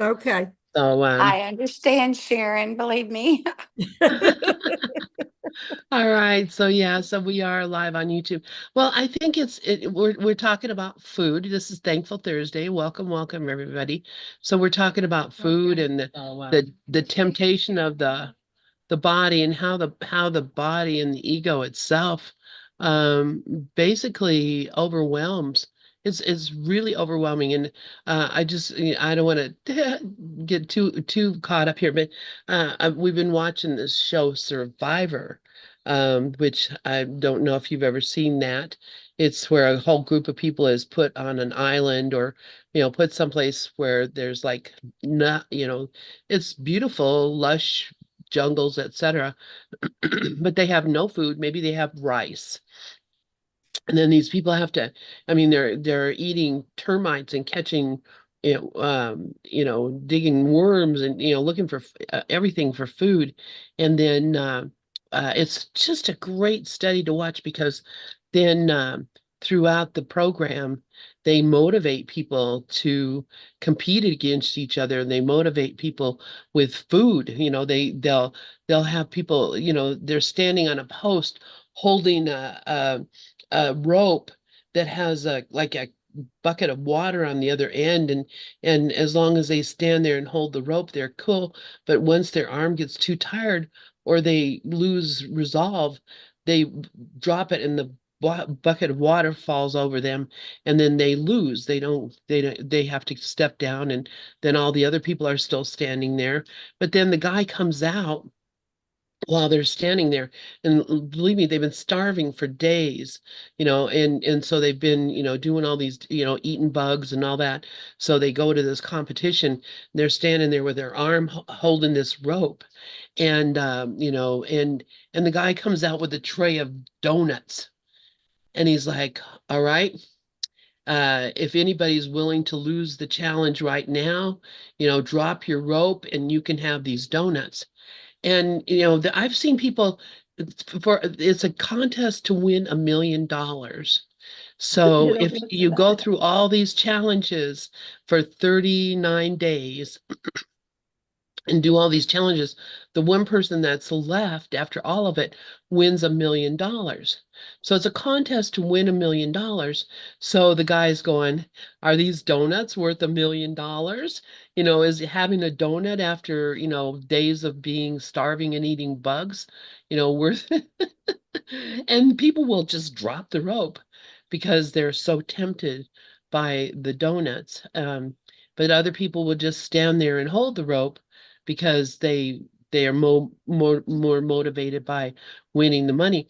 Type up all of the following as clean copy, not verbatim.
Okay. So, I understand, Sharon, believe me. all right. So yeah, so we are live on YouTube. Well, I think we're talking about food. This is Thankful Thursday. Welcome, welcome everybody. So we're talking about food Okay. and the temptation of the body and how the body and the ego itself um basically overwhelms. It's really overwhelming, and I don't want to get too caught up here, but we've been watching this show Survivor, which I don't know if you've ever seen that. It's where a whole group of people is put on an island, or put someplace where there's like not, it's beautiful, lush jungles, etc. But they have no food. Maybe they have rice. And then these people have to, I mean, they're eating termites and catching, digging worms and looking for everything for food. And then it's just a great study to watch, because then throughout the program, they motivate people to compete against each other, and they motivate people with food. They'll have people, they're standing on a post holding a rope that has a bucket of water on the other end, and as long as they stand there and hold the rope, they're cool. But once their arm gets too tired or they lose resolve, they drop it, and the bucket of water falls over them, and then they lose. They have to step down, and then all the other people are still standing there. But then the guy comes out while they're standing there, and believe me, they've been starving for days, and so they've been, doing all these, eating bugs and all that. So they go to this competition. They're standing there with their arm holding this rope, and and the guy comes out with a tray of donuts, and he's like, all right, if anybody's willing to lose the challenge right now, drop your rope and you can have these donuts. And I've seen people, it's a contest to win $1 million. So You don't if want you go through all these challenges for 39 days and do all these challenges, the one person that's left after all of it wins $1 million. So it's a contest to win $1 million. So the guy's going, are these donuts worth $1 million? Is having a donut after, days of being starving and eating bugs, worth it? And people will just drop the rope because they're so tempted by the donuts. But other people will just stand there and hold the rope because they are more motivated by winning the money.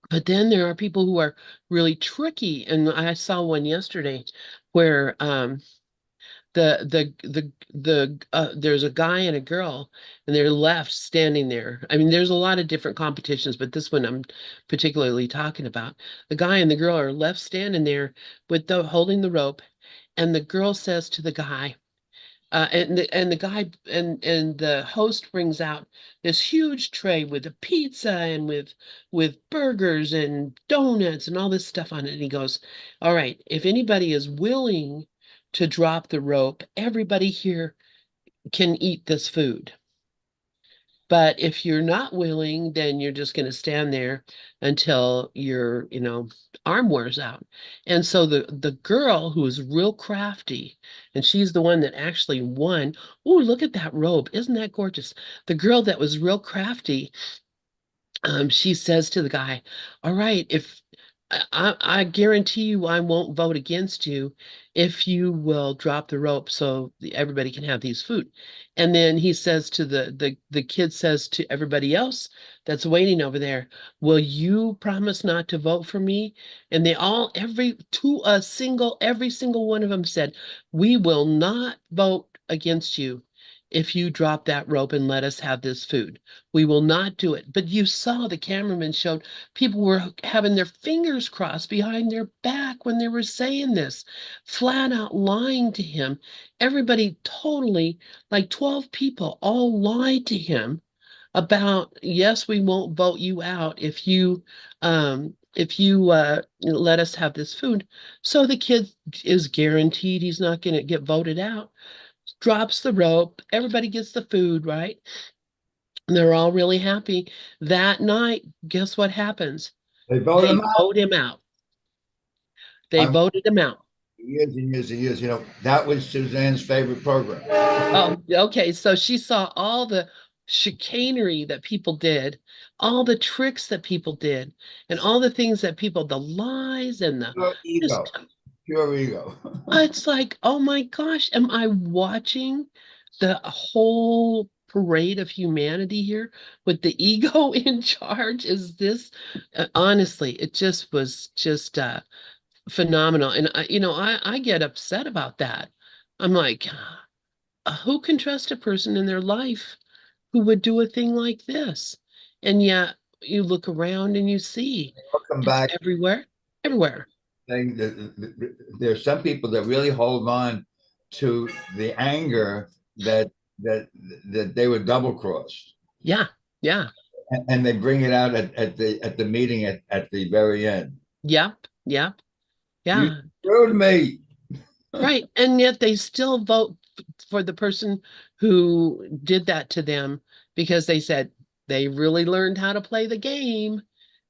But then there are people who are really tricky, and I saw one yesterday where there's a guy and a girl, and they're left standing there. I mean, there's a lot of different competitions, but this one I'm particularly talking about. The guy and the girl are left standing there with the holding the rope, and the girl says to the guy, and the guy and the host brings out this huge tray with a pizza and with burgers and donuts and all this stuff on it. And he goes, "All right, if anybody is willing to drop the rope, everybody here can eat this food. But if you're not willing, then you're just going to stand there until your, arm wears out." And so the girl who is real crafty, and she's the one that actually won. Oh, look at that robe. Isn't that gorgeous? The girl that was real crafty, she says to the guy, "All right, if I guarantee you I won't vote against you if you will drop the rope so everybody can have these food." And then he says to the kid says to everybody else that's waiting over there, "Will you promise not to vote for me?" And they all, every single one of them said, "We will not vote against you if you drop that rope and let us have this food. We will not do it." But you saw the cameraman showed people were having their fingers crossed behind their back when they were saying this, flat out lying to him. Everybody totally, like 12 people, all lied to him about, yes, we won't vote you out if you let us have this food. So the kid is guaranteed he's not going to get voted out. drops the rope, everybody gets the food, right? And they're all really happy. That night, guess what happens? They vote They him out. vote him out. They I'm voted him out. years and years and years. That was Suzanne's favorite program. Oh, okay. So she saw all the chicanery that people did, all the tricks that people did, and all the things that people, the lies and the Pure ego. just, Pure ego. it's like, oh my gosh, am I watching the whole parade of humanity here with the ego in charge? Is this, honestly, it just was just phenomenal. And I get upset about that. I'm like, who can trust a person in their life who would do a thing like this? And yet you look around and you see I'll come it's back everywhere, everywhere. saying that there's some people that really hold on to the anger that they were double crossed. Yeah, yeah, And they bring it out at the meeting at the very end. yep, yep, You yeah. screwed me. Right. And yet they still vote for the person who did that to them because they said they really learned how to play the game.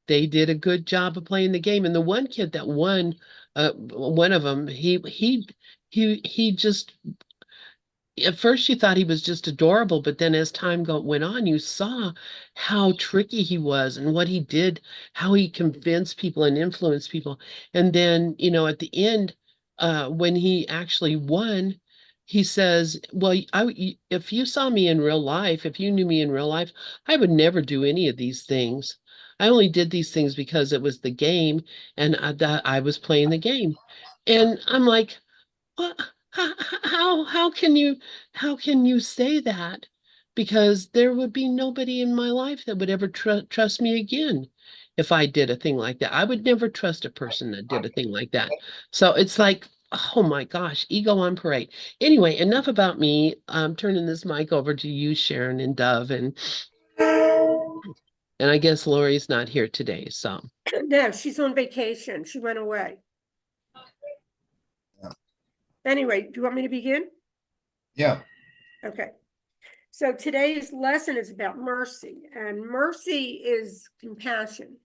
They did a good job of playing the game. And the one kid that won, one of them, he just at first you thought he was just adorable, but then as went on, you saw how tricky he was and what he did, how he convinced people and influenced people. And then, at the end, when he actually won, he says, "Well, if you saw me in real life, if you knew me in real life, I would never do any of these things. I only did these things because it was the game and that I was playing the game." And I'm like, what? How can you say that? Because there would be nobody in my life that would ever trust me again if I did a thing like that. I would never trust a person that did a thing like that. So it's like, oh my gosh, ego on parade. Anyway, enough about me. I'm turning this mic over to you, Sharon and Dove, and I guess Lori's not here today. So No, she's on vacation. She went away. Yeah. Anyway, do you want me to begin? Yeah. Okay. So today's lesson is about mercy, and mercy is compassion.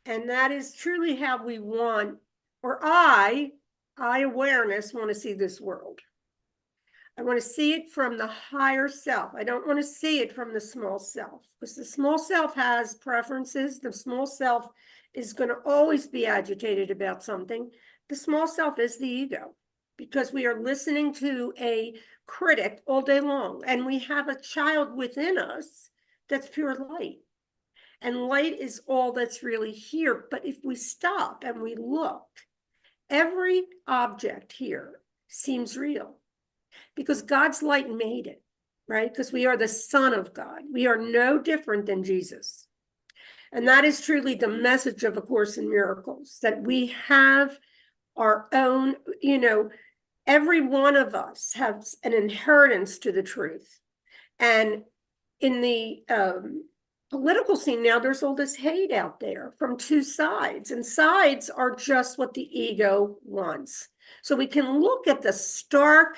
And that is truly how we want, or I awareness, want to see this world. I want to see it from the higher self. I don't want to see it from the small self, because the small self has preferences. The small self is going to always be agitated about something. The small self is the ego, because we are listening to a critic all day long, and we have a child within us that's pure light. And light is all that's really here. But if we stop and we look, every object here seems real, because God's light made it, right? Because we are the Son of God. We are no different than Jesus. And that is truly the message of A Course in Miracles, that we have our own, every one of us has an inheritance to the truth. And in the political scene now, there's all this hate out there from two sides, and sides are just what the ego wants. So we can look at the stark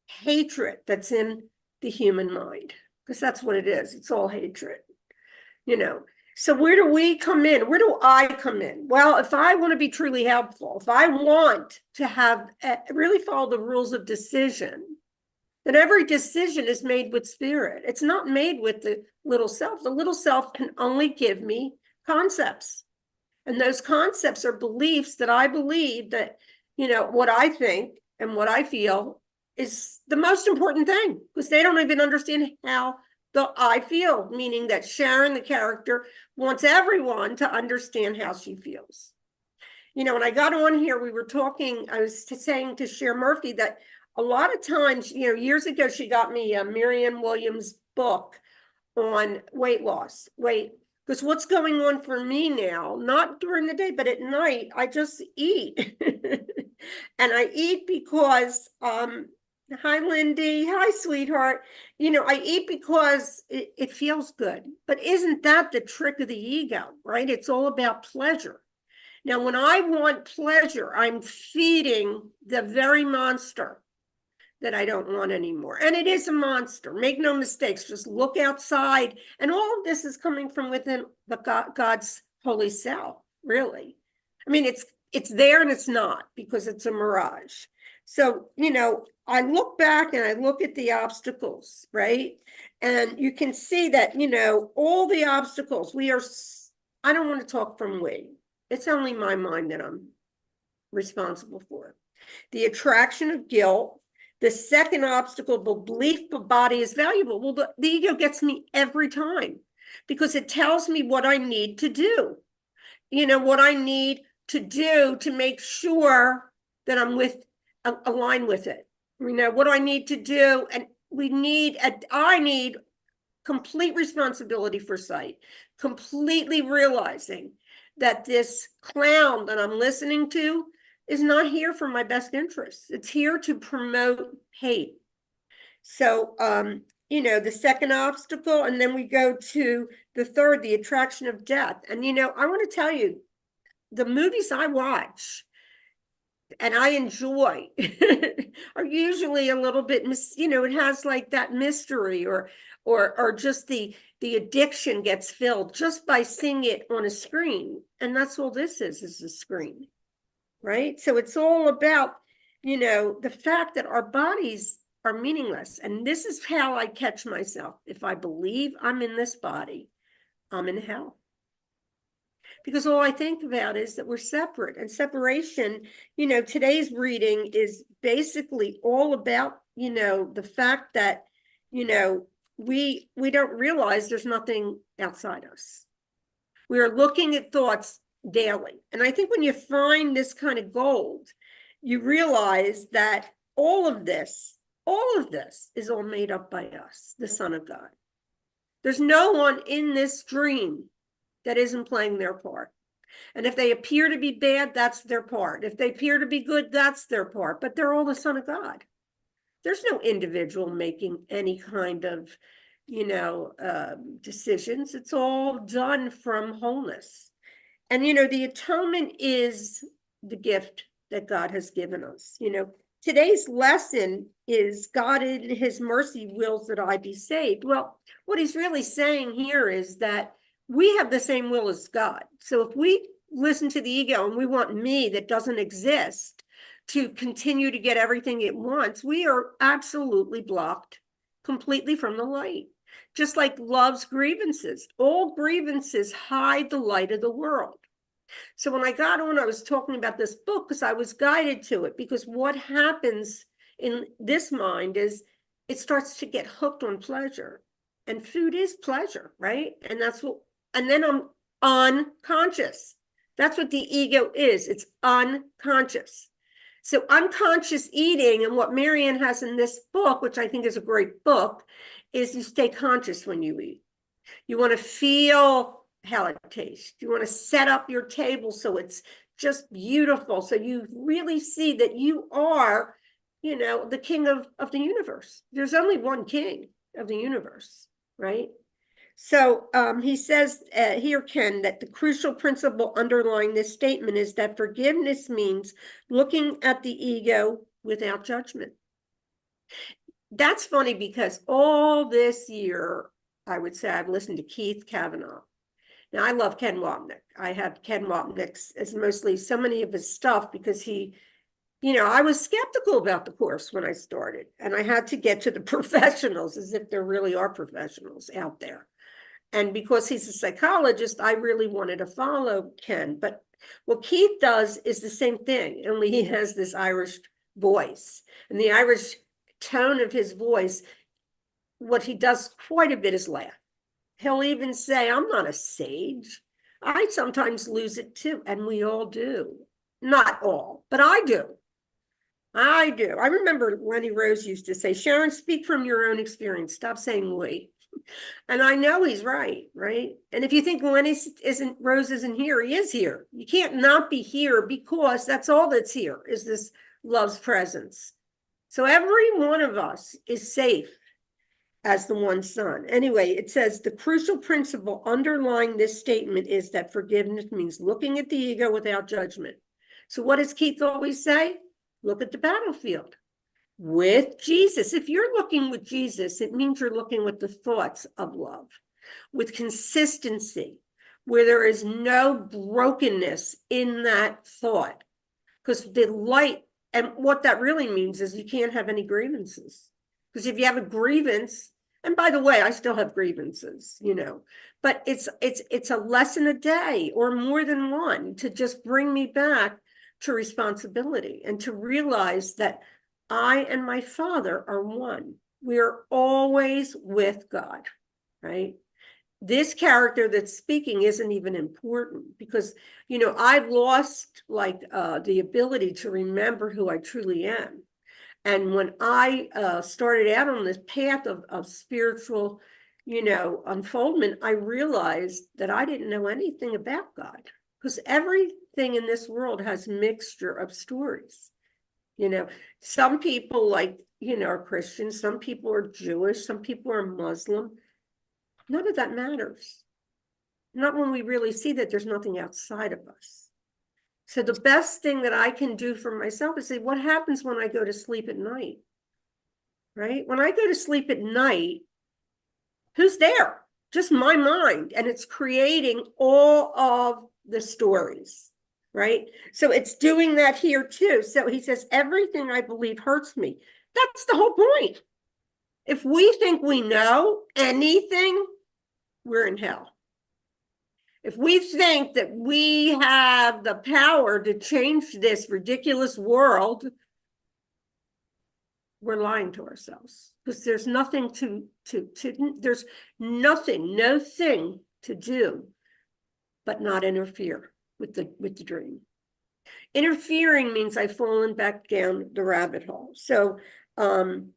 hatred that's in the human mind, because that's what it is. It's all hatred, So where do we come in? Where do I come in? Well, if I want to be truly helpful, if I want to have really follow the rules of decision, then every decision is made with spirit. It's not made with the little self. The little self can only give me concepts. And those concepts are beliefs that I believe that, what I think and what I feel is the most important thing, because they don't even understand how I feel, meaning that Sharon, the character, wants everyone to understand how she feels. When I got on here, we were talking, I was saying to Sharon Murphy that a lot of times, years ago, she got me a Marianne Williams book on weight loss, because what's going on for me now, not during the day, but at night, I just eat. And I eat because, hi, Lindy. Hi, sweetheart. I eat because it feels good. But isn't that the trick of the ego, right? It's all about pleasure. Now, when I want pleasure, I'm feeding the very monster that I don't want anymore. And it is a monster. Make no mistakes. Just look outside. And all of this is coming from within God's holy self, really. I mean, it's there and it's not, because it's a mirage. So, I look back and I look at the obstacles, right? And you can see that, all the obstacles, I don't want to talk from we. It's only my mind that I'm responsible for. The attraction of guilt. The second obstacle, the belief the body is valuable. Well, the ego gets me every time, because it tells me what I need to do. What I need to do to make sure that I'm aligned with it. What do I need to do? And I need complete responsibility for sight, completely realizing that this clown that I'm listening to is not here for my best interests. It's here to promote hate. So, the second obstacle, and then we go to the third, the attraction of death. And, I want to tell you, the movies I watch and I enjoy are usually a little bit, it has like that mystery or just the addiction gets filled just by seeing it on a screen. And that's all this is a screen, right? So it's all about, the fact that our bodies are meaningless. And this is how I catch myself. If I believe I'm in this body, I'm in hell. Because all I think about is that we're separate, and separation, today's reading is basically all about, the fact that, we don't realize there's nothing outside us. We are looking at thoughts daily. And I think when you find this kind of gold, you realize that all of this is all made up by us, the Son of God. There's no one in this dream that isn't playing their part. And if they appear to be bad, that's their part. If they appear to be good, that's their part. But they're all the Son of God. There's no individual making any kind of, decisions. It's all done from wholeness. And, the atonement is the gift that God has given us. Today's lesson is God in his mercy wills that I be saved. Well, what he's really saying here is that we have the same will as God. So if we listen to the ego and we want me that doesn't exist to continue to get everything it wants, we are absolutely blocked completely from the light. Just like love's grievances. All grievances hide the light of the world. So when I got on, I was talking about this book because I was guided to it. Because what happens in this mind is it starts to get hooked on pleasure. And food is pleasure, right? And then I'm unconscious. That's what the ego is. It's unconscious. So unconscious eating, and what Marianne has in this book, which I think is a great book, is you stay conscious when you eat. You want to feel how it tastes. You want to set up your table so it's just beautiful. So you really see that you are, the king of the universe. There's only one king of the universe, right? So he says here, Ken, that the crucial principle underlying this statement is that forgiveness means looking at the ego without judgment. That's funny because all this year, I would say I've listened to Keith Kavanaugh. Now, I love Ken Wapnick. I have Ken Wapnick as mostly so many of his stuff because he, I was skeptical about the course when I started, and I had to get to the professionals, as if there really are professionals out there. And because he's a psychologist, I really wanted to follow Ken. But what Keith does is the same thing, only he has this Irish voice. And the Irish tone of his voice, what he does quite a bit is laugh. He'll even say, I'm not a sage. I sometimes lose it too. And we all do. Not all, but I do. I do. I remember Lenny Rose used to say, Sharon, speak from your own experience. Stop saying we. And I know he's right? And if you think Rose isn't here, he is here. You can't not be here because that's all that's here is this love's presence. So every one of us is safe as the one son. Anyway, it says the crucial principle underlying this statement is that forgiveness means looking at the ego without judgment. So what does Keith always say? Look at the battlefield. with Jesus. If you're looking with Jesus, it means you're looking with the thoughts of love, with consistency, where there is no brokenness in that thought. Because the light, and what that really means is you can't have any grievances. Because if you have a grievance, and by the way, I still have grievances, but it's a lesson a day or more than one to just bring me back to responsibility and to realize that I and my Father are one. We are always with God, right? This character that's speaking isn't even important because, I've lost the ability to remember who I truly am. And when I started out on this path of spiritual, unfoldment, I realized that I didn't know anything about God because everything in this world has mixture of stories. Some people are Christians, some people are Jewish, some people are Muslim. None of that matters. Not when we really see that there's nothing outside of us. So the best thing that I can do for myself is say, what happens when I go to sleep at night? Right? When I go to sleep at night, who's there? Just my mind. And it's creating all of the stories, right? So it's doing that here too. So he says, everything I believe hurts me. That's the whole point. If we think we know anything, we're in hell. If we think that we have the power to change this ridiculous world, we're lying to ourselves because there's nothing there's nothing, no thing to do but not interfere with the dream. Interfering means I've fallen back down the rabbit hole. So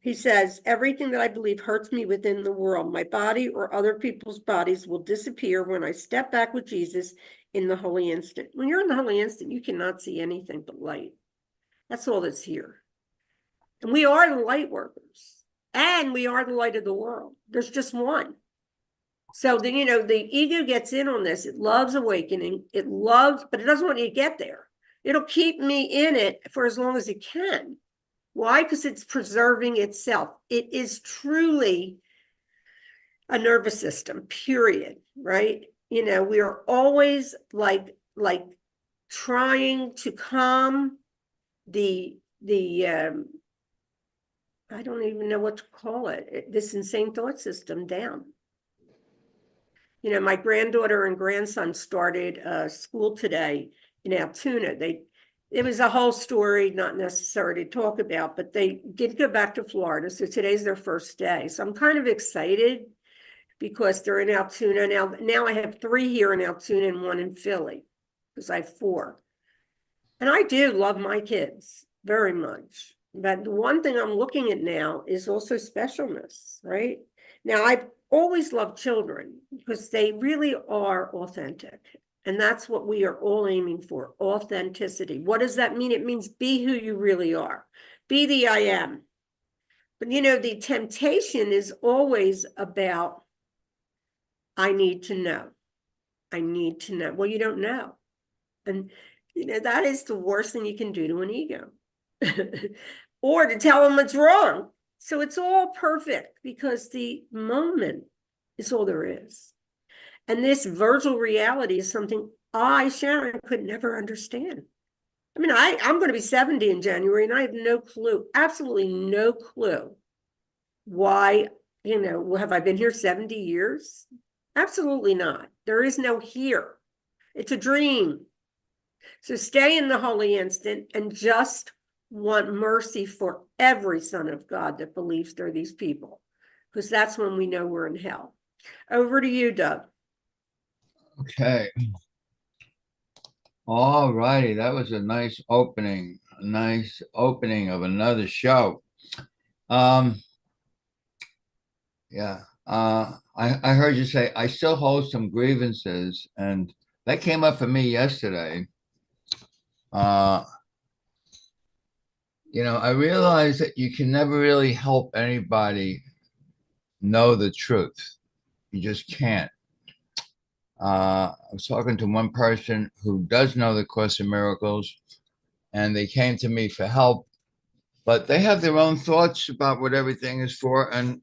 he says, everything that I believe hurts me within the world, my body or other people's bodies will disappear when I step back with Jesus in the holy instant. When you're in the holy instant, you cannot see anything but light. That's all that's here. And we are the light workers and we are the light of the world. There's just one. So the ego gets in on this. It loves awakening. It loves, but it doesn't want you to get there. It'll keep me in it for as long as it can. Why? Because it's preserving itself. It is truly a nervous system, period, right? We are always like trying to calm the I don't even know what to call it, this insane thought system down. My granddaughter and grandson started school today in Altoona. It was a whole story, not necessary to talk about, but they did go back to Florida. So today's their first day. So I'm kind of excited because they're in Altoona. Now I have 3 here in Altoona and 1 in Philly because I have 4. And I do love my kids very much. But the one thing I'm looking at now is also specialness, right? Now, I've always loved children because they really are authentic. And that's what we are all aiming for, authenticity. What does that mean? It means be who you really are. Be the I am. But the temptation is always about, I need to know. I need to know. Well, you don't know. And, that is the worst thing you can do to an ego. Or to tell them it's wrong. So it's all perfect because the moment is all there is. And this virtual reality is something Sharon, could never understand. I mean, I'm going to be 70 in January and I have no clue, absolutely no clue why, have I been here 70 years? Absolutely not. There is no here. It's a dream. So stay in the holy instant and just want mercy for every son of God that believes they're these people, because that's when we know we're in hell. Over to you, Doug. Okay. All righty. That was a nice opening of another show. Yeah. I heard you say, I still hold some grievances, and that came up for me yesterday. I realized that you can never really help anybody know the truth. You just can't. I was talking to one person who does know the Course in Miracles, and they came to me for help, but they have their own thoughts about what everything is for. And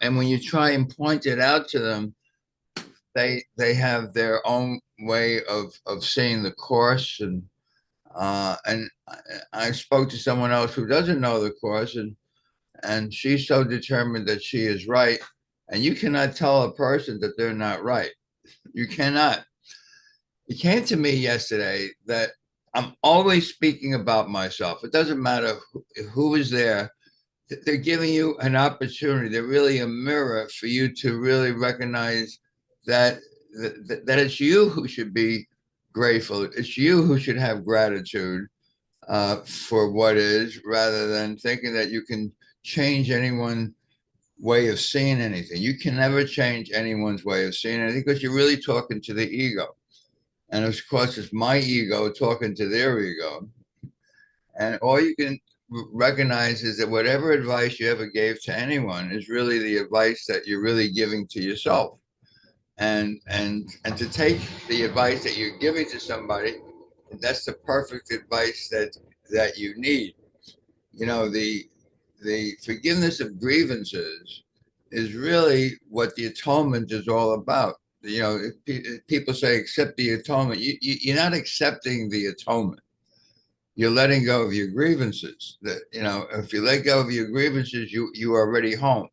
when you try and point it out to them, they have their own way of seeing the course. And I spoke to someone else who doesn't know the course, and she's so determined that she is right. And you cannot tell a person that they're not right. You cannot. It came to me yesterday that I'm always speaking about myself. It doesn't matter who is there. They're giving you an opportunity. They're really a mirror for you to really recognize that that it's you who should be grateful. It's you who should have gratitude for what is, rather than thinking that you can change anyone's way of seeing anything. You can never change anyone's way of seeing anything, because you're really talking to the ego. And of course, it's my ego talking to their ego. And all you can recognize is that whatever advice you ever gave to anyone is really the advice that you're really giving to yourself. And to take the advice that you're giving to somebody, that's the perfect advice that you need. You know, the forgiveness of grievances is really what the atonement is all about. You know, if people say accept the atonement, you're not accepting the atonement. You're letting go of your grievances. That, you know, if you let go of your grievances, you are already home.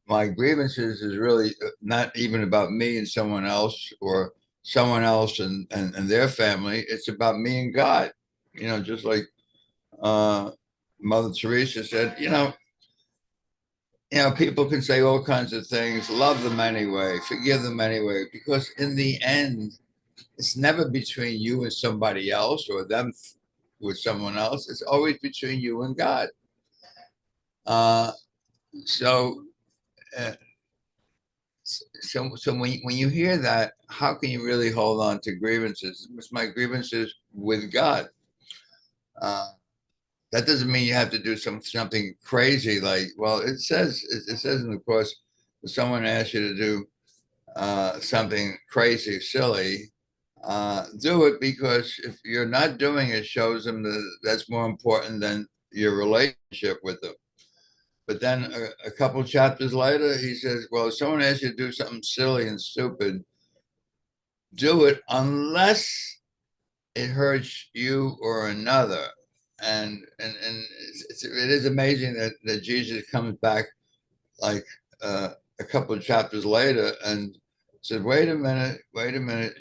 My grievances is really not even about me and someone else, or someone else and their family. It's about me and God. You know, just like Mother Teresa said, people can say all kinds of things, love them anyway, forgive them anyway, because in the end, it's never between you and somebody else, or them with someone else. It's always between you and God. Uh, so, uh, so when you hear that, how can you really hold on to grievances? It's my grievances with God. That doesn't mean you have to do something crazy. Like, well, it says in the course, if someone asks you to do something crazy, silly, do it, because if you're not doing it, shows them that that's more important than your relationship with them. But then a couple chapters later, he says, well, if someone asks you to do something silly and stupid, do it unless it hurts you or another. And it is amazing that Jesus comes back like a couple of chapters later and said, wait a minute,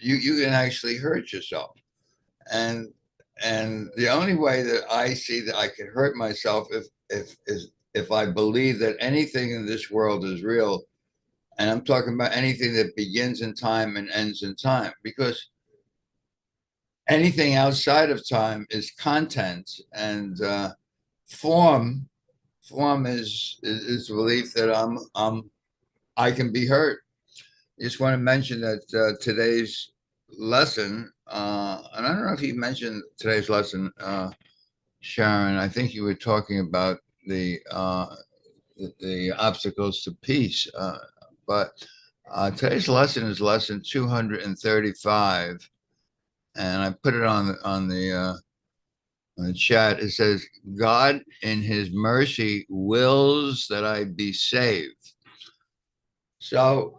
you can actually hurt yourself. And the only way that I see that I can hurt myself if I believe that anything in this world is real. And I'm talking about anything that begins in time and ends in time, because anything outside of time is content, and form is belief that I can be hurt. I just want to mention that today's lesson, and I don't know if you mentioned today's lesson, Sharon. I think you were talking about the obstacles to peace, but today's lesson is lesson 235, and I put it on the chat. It says, God in his mercy wills that I be saved. So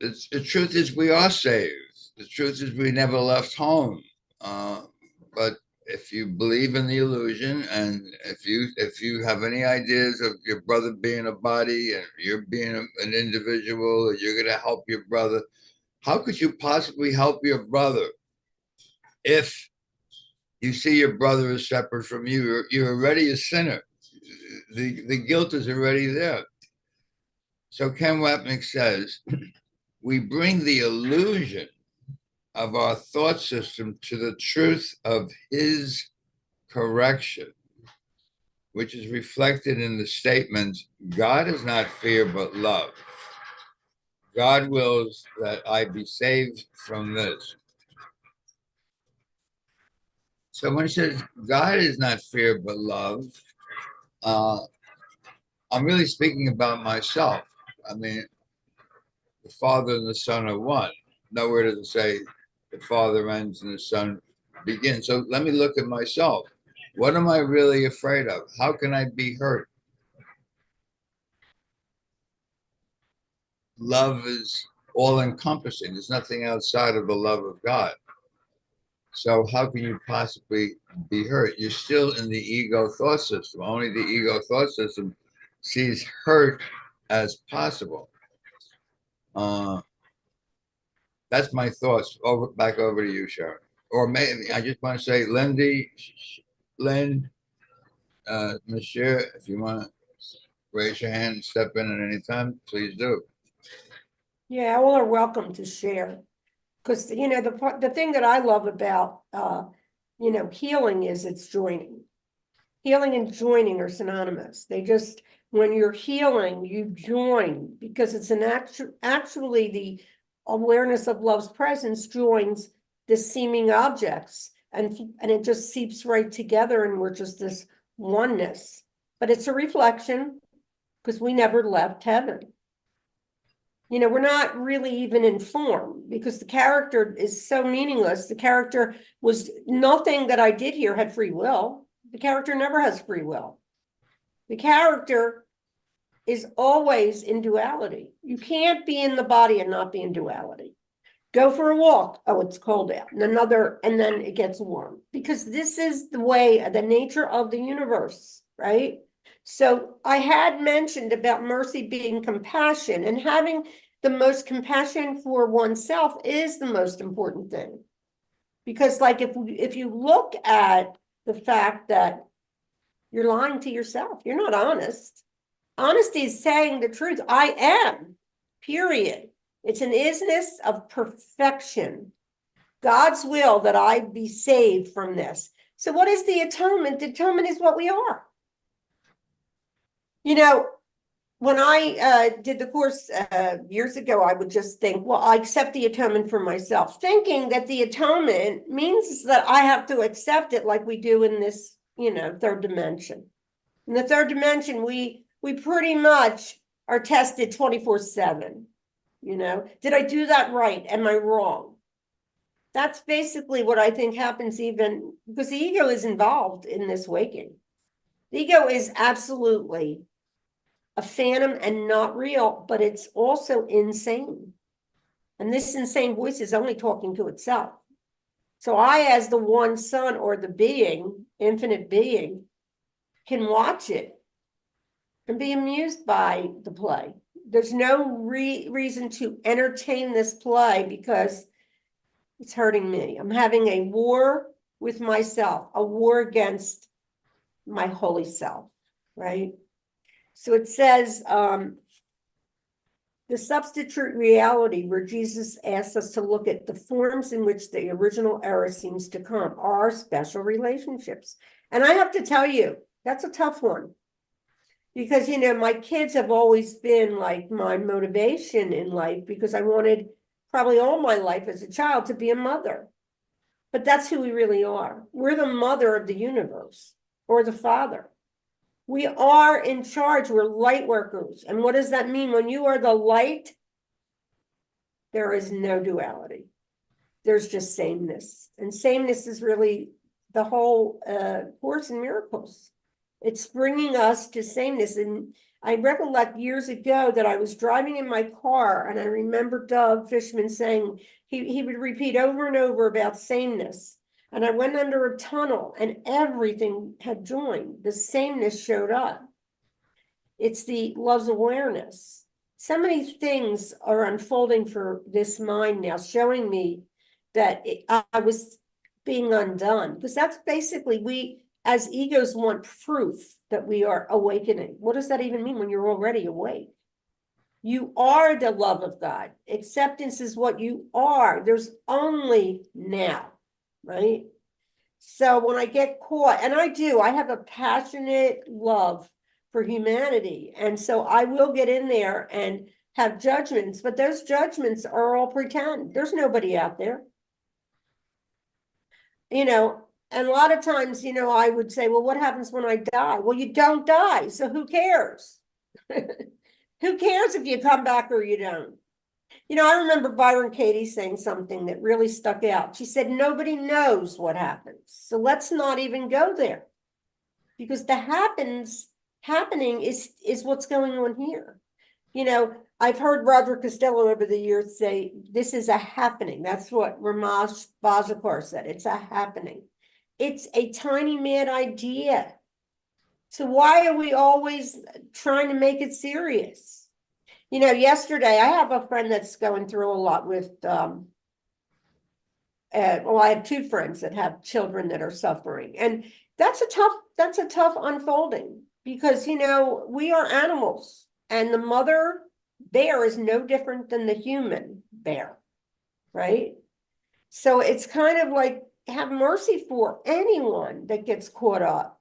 the truth is we are saved. The truth is we never left home. But if you believe in the illusion, and if you have any ideas of your brother being a body and you're being an individual, or you're going to help your brother, how could you possibly help your brother if you see your brother is separate from you? You're already a sinner. The guilt is already there. So Ken Wapnick says, we bring the illusion of our thought system to the truth of his correction, which is reflected in the statement, God is not fear but love. God wills that I be saved from this. So when he says God is not fear but love, I'm really speaking about myself. I mean, the Father and the Son are one. Nowhere does it say the Father ends and the Son begins. So let me look at myself. What am I really afraid of? How can I be hurt? Love is all encompassing. There's nothing outside of the love of God. So how can you possibly be hurt? You're still in the ego thought system. Only the ego thought system sees hurt as possible. That's my thoughts. Back over to you, Sharon. Or maybe I just want to say, Lynn, Monsieur, if you want to raise your hand and step in at any time, please do. Yeah, all are welcome to share. Because, the thing that I love about, healing is it's joining. Healing and joining are synonymous. When you're healing, you join because it's actually the awareness of love's presence joins the seeming objects and it just seeps right together and we're just this oneness. But it's a reflection because we never left heaven. We're not really even in form because the character is so meaningless. The character was nothing that I did here had free will. The character never has free will. The character is always in duality. You can't be in the body and not be in duality. Go for a walk. Oh, it's cold out. And then it gets warm because this is the nature of the universe, right? So I had mentioned about mercy being compassion, and having the most compassion for oneself is the most important thing. Because like if you look at the fact that you're lying to yourself, you're not honest. Honesty is saying the truth. I am, period. It's an isness of perfection. God's will that I be saved from this. So what is the atonement? The atonement is what we are. When I did the course years ago, I would just think, well, I accept the atonement for myself, thinking that the atonement means that I have to accept it like we do in this, third dimension. In the third dimension, we pretty much are tested 24/7. Did I do that right? Am I wrong? That's basically what I think happens, even because the ego is involved in this waking. The ego is absolutely a phantom and not real, but it's also insane. And this insane voice is only talking to itself. So I, as the one son or the being, infinite being, can watch it and be amused by the play. There's no reason to entertain this play because it's hurting me. I'm having a war with myself, a war against my holy self, right? So it says, the substitute reality where Jesus asks us to look at the forms in which the original error seems to come are special relationships. And I have to tell you, that's a tough one. Because, my kids have always been like my motivation in life because I wanted probably all my life as a child to be a mother. But that's who we really are. We're the mother of the universe or the father. We are in charge. We're light workers. And what does that mean? When you are the light, there is no duality. There's just sameness. And sameness is really the whole Course in Miracles. It's bringing us to sameness. And I recollect years ago that I was driving in my car and I remember Doug Fishman saying he would repeat over and over about sameness. And I went under a tunnel and everything had joined. The sameness showed up. It's the love's awareness. So many things are unfolding for this mind now, showing me that I was being undone. Because that's basically, we as egos want proof that we are awakening. What does that even mean when you're already awake? You are the love of God. Acceptance is what you are. There's only now. Right? So when I get caught, and I have a passionate love for humanity. And so I will get in there and have judgments, but those judgments are all pretend. There's nobody out there. And a lot of times, I would say, well, what happens when I die? Well, you don't die. So who cares? Who cares if you come back or you don't? I remember Byron Katie saying something that really stuck out. She said, nobody knows what happens. So let's not even go there. because the happening is what's going on here. You know, I've heard Roger Costello over the years say, this is a happening. That's what Ramesh Bajikar said. It's a happening. It's a tiny mad idea. So why are we always trying to make it serious? You know, yesterday I have a friend that's going through a lot with, well, I have two friends that have children that are suffering, and that's a tough unfolding because, you know, we are animals and the mother bear is no different than the human bear, right? So it's kind of like, have mercy for anyone that gets caught up.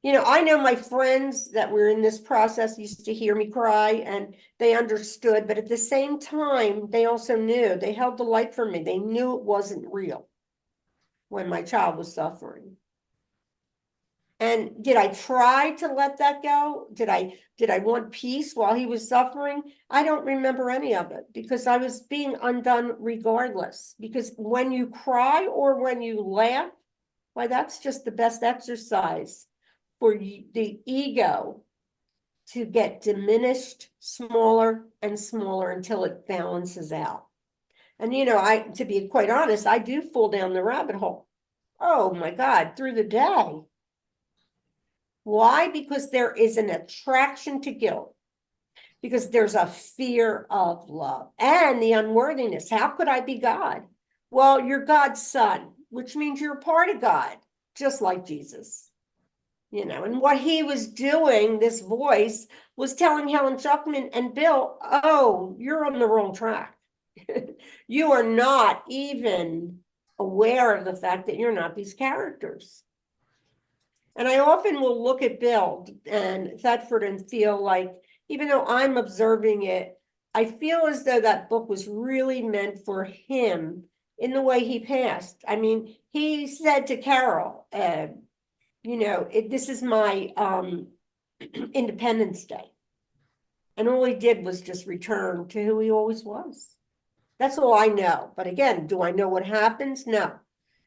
You know, I know my friends that were in this process used to hear me cry and they understood, but at the same time, they also knew, they held the light for me. They knew it wasn't real when my child was suffering. And did I try to let that go? Did I want peace while he was suffering? I don't remember any of it because I was being undone regardless. Because when you cry or when you laugh, why, that's just the best exercise for the ego to get diminished, smaller and smaller until it balances out. And, you know, to be quite honest, I do fall down the rabbit hole. Oh my God, through the day. Why? Because there is an attraction to guilt. Because there's a fear of love and the unworthiness. How could I be God? Well, you're God's son, which means you're a part of God, just like Jesus. You know, and what he was doing, this voice, was telling Helen Schuckman and Bill, oh, you're on the wrong track. You are not even aware of the fact that you're not these characters. And I often will look at Bill and Thetford and feel like, even though I'm observing it, I feel as though that book was really meant for him in the way he passed. I mean, he said to Carol, you know, this is my Independence Day. And all he did was just return to who he always was. That's all I know. But again, do I know what happens? No.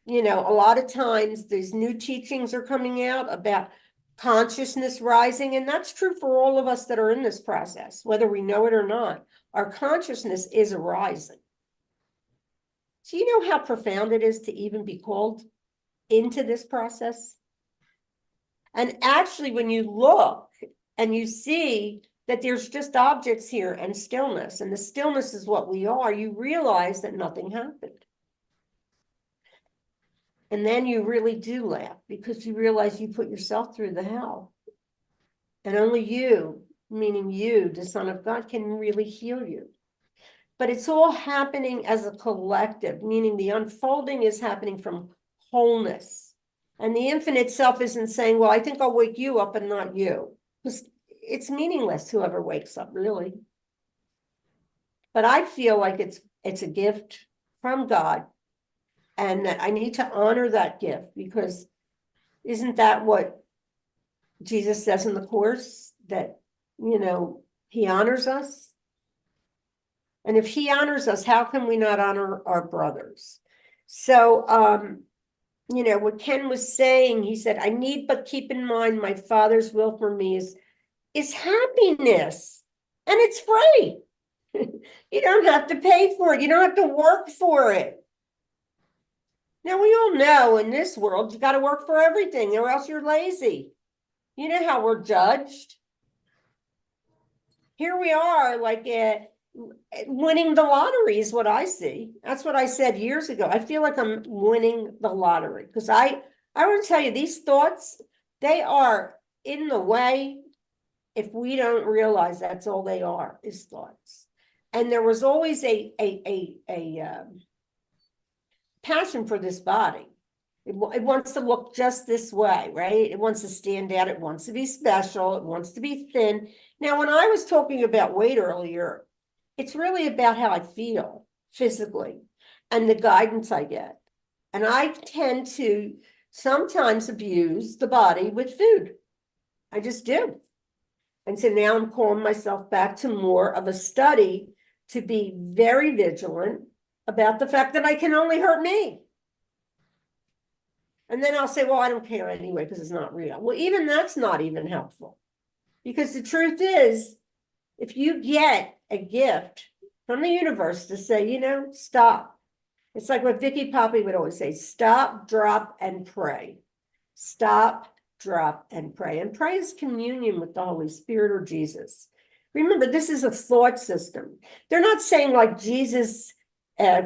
You know, a lot of times these new teachings are coming out about consciousness rising, and that's true for all of us that are in this process, whether we know it or not. Our consciousness is arising. So you know how profound it is to even be called into this process? And actually, when you look and you see that there's just objects here and stillness, and the stillness is what we are, you realize that nothing happened. And then you really do laugh because you realize you put yourself through the hell. And only you, meaning you, the Son of God, can really heal you. But it's all happening as a collective, meaning the unfolding is happening from wholeness. And the infinite self isn't saying, well, I think I'll wake you up and not you. Because it's meaningless, whoever wakes up, really. But I feel like it's a gift from God. And that I need to honor that gift, because isn't that what Jesus says in the Course? That, you know, he honors us. And if he honors us, how can we not honor our brothers? So, you know, what Ken was saying, he said, I need but keep in mind my Father's will for me is happiness. And it's free. You don't have to pay for it. You don't have to work for it. Now, we all know in this world, you got to work for everything or else you're lazy. You know how we're judged. Here we are, like winning the lottery is what I see. That's what I said years ago. I feel like I'm winning the lottery because I want to tell you, these thoughts, they are in the way if we don't realize that's all they are, is thoughts. And there was always a passion for this body. It wants to look just this way, right? It wants to stand out. It wants to be special. It wants to be thin. Now, when I was talking about weight earlier, it's really about how I feel physically and the guidance I get. And I tend to sometimes abuse the body with food. I just do. And so now I'm calling myself back to more of a study to be very vigilant about the fact that I can only hurt me. And then I'll say, well, I don't care anyway, because it's not real. Well, even that's not even helpful. Because the truth is, if you get a gift from the universe to say, you know, stop. It's like what Vicky Poppy would always say, stop, drop, and pray. Stop, drop, and pray. And pray is communion with the Holy Spirit or Jesus. Remember, this is a thought system. They're not saying like Jesus,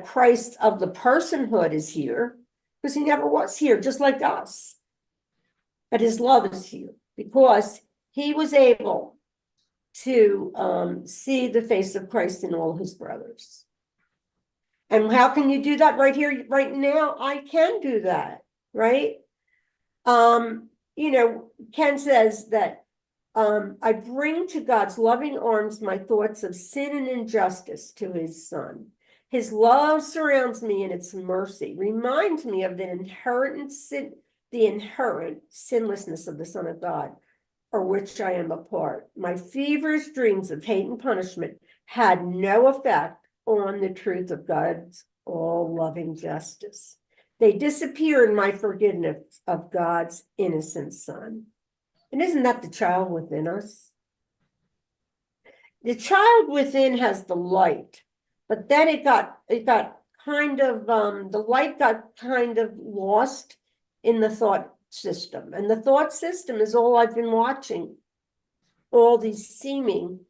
Christ of the personhood is here, because he never was here, just like us. But his love is here because he was able to see the face of Christ in all his brothers. And how can you do that right here, right now? I can do that, right? You know, Ken says that I bring to God's loving arms my thoughts of sin and injustice to his son. His love surrounds me in its mercy, reminds me of the inherent sinlessness of the Son of God, for which I am a part. My feverish dreams of hate and punishment had no effect on the truth of God's all-loving justice. They disappear in my forgiveness of God's innocent Son. And isn't that the child within us? The child within has the light, but then it got kind of, the light got kind of lost in the thought system. And the thought system is all I've been watching all these seeming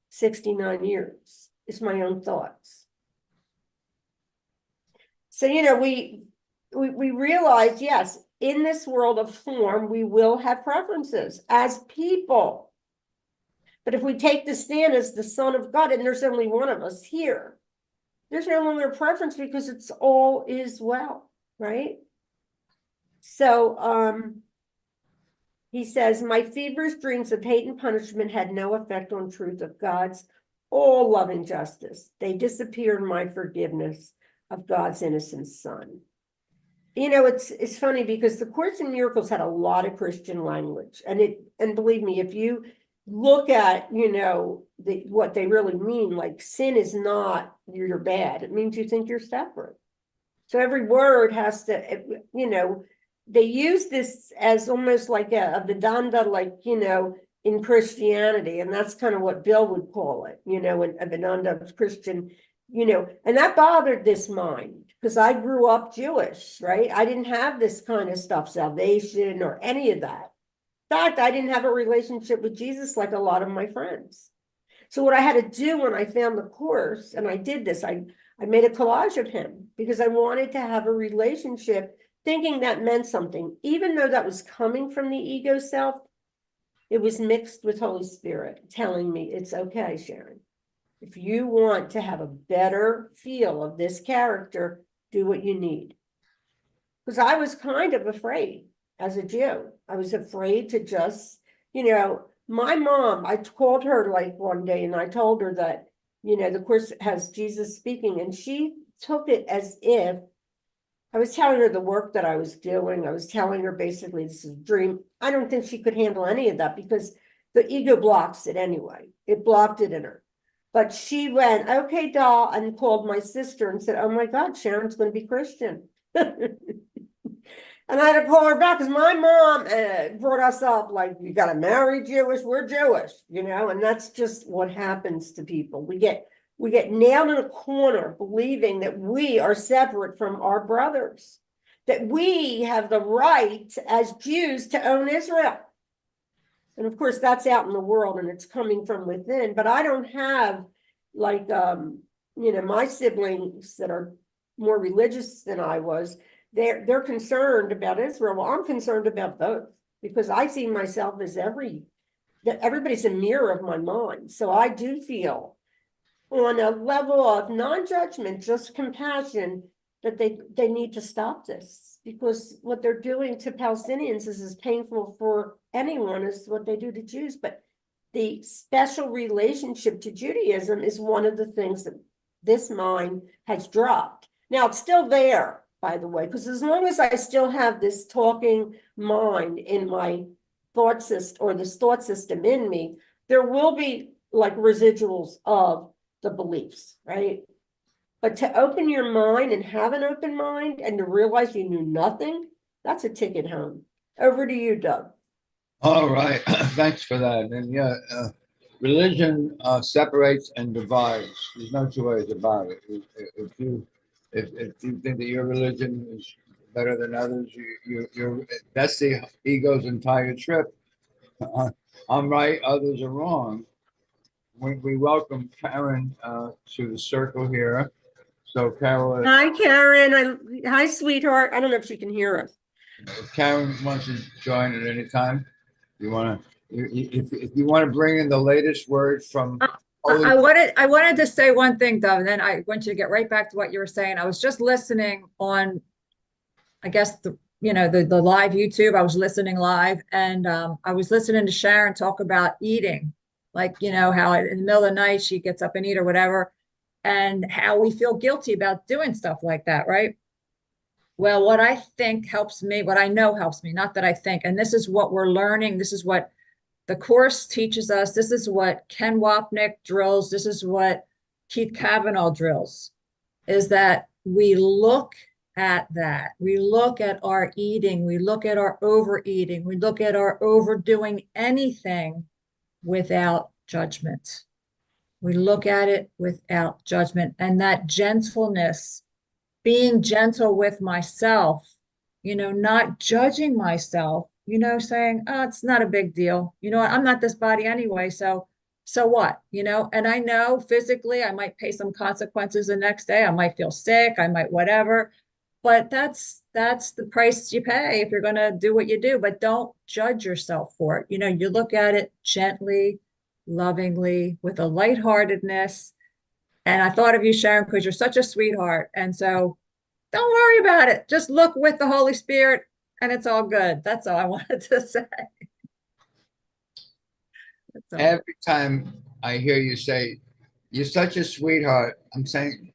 69 years. It's my own thoughts. So, you know, we realize, yes, in this world of form, we will have preferences as people. But if we take the stand as the Son of God, and there's only one of us here, there's no longer preference because it's all is well, right? So he says, my feverish dreams of hate and punishment had no effect on truth of God's all loving justice. They disappear in my forgiveness of God's innocent Son. You know, it's funny because the Course in Miracles had a lot of Christian language, and believe me, if you look at, you know, what they really mean, like sin is not you're bad. It means you think you're separate. So every word has to, you know, they use this as almost like a Vedanta, like, you know, in Christianity, and that's kind of what Bill would call it, you know, a Vedanta Christian, you know, and that bothered this mind because I grew up Jewish, right? I didn't have this kind of stuff, salvation or any of that. In fact, I didn't have a relationship with Jesus like a lot of my friends. So what I had to do when I found the Course, and I did this, I made a collage of him because I wanted to have a relationship, thinking that meant something. Even though that was coming from the ego self, it was mixed with Holy Spirit telling me, it's okay, Sharon. If you want to have a better feel of this character, do what you need. Because I was kind of afraid as a Jew. I was afraid to just, you know, my mom, I called her like one day and I told her that, you know, the Course has Jesus speaking, and she took it as if I was telling her the work that I was doing. I was telling her basically this is a dream. I don't think she could handle any of that because the ego blocks it anyway. It blocked it in her. But she went, okay, doll, and called my sister and said, oh my God, Sharon's going to be Christian. And I had to call her back because my mom brought us up like, you got to marry Jewish, we're Jewish, you know, and that's just what happens to people. We get nailed in a corner believing that we are separate from our brothers, that we have the right as Jews to own Israel. And of course, that's out in the world and it's coming from within. But I don't have like, you know, my siblings that are more religious than I was, they're concerned about Israel. Well, I'm concerned about both because I see myself as everybody's a mirror of my mind. So I do feel on a level of non-judgment, just compassion, that they need to stop this, because what they're doing to Palestinians is as painful for anyone as what they do to Jews. But the special relationship to Judaism is one of the things that this mind has dropped. Now, it's still there, by the way, because as long as I still have this talking mind in my thought system, or this thought system in me, there will be like residuals of the beliefs, right? But to open your mind and have an open mind and to realize you knew nothing That's a ticket home. Over to you, Doug. All right, thanks for that. And yeah, religion separates and divides. There's no two ways about it. If you think that your religion is better than others, you're that's the ego's entire trip. I'm right, others are wrong. We welcome Karen to the circle here. So Carol, Hi, Karen. Hi, sweetheart. I don't know if she can hear us. if Karen wants to join at any time, you want to. If you want to bring in the latest word from Holy, I wanted to say one thing, though, and then I want you to get right back to what you were saying. I was just listening on, I guess, the live YouTube. I was listening live, and I was listening to Sharon talk about eating, like, how in the middle of the night she gets up and eat or whatever, and how we feel guilty about doing stuff like that, right? Well, what I think helps me, what I know helps me, not that I think, and this is what we're learning. This is what the course teaches us. This is what Ken Wapnick drills. This is what Keith Kavanaugh drills, is that we look at that. We look at our eating. We look at our overeating. We look at our overdoing anything without judgment. We look at it without judgment. And that gentleness, being gentle with myself, not judging myself, saying, oh, it's not a big deal. I'm not this body anyway. So what, and I know physically I might pay some consequences the next day. I might feel sick. I might whatever, but that's the price you pay if you're going to do what you do, but don't judge yourself for it. You look at it gently, lovingly, with a lightheartedness. And I thought of you, Sharon, because you're such a sweetheart. And so don't worry about it. Just look with the Holy Spirit and it's all good. That's all I wanted to say. every time I hear you say, you're such a sweetheart, I'm saying,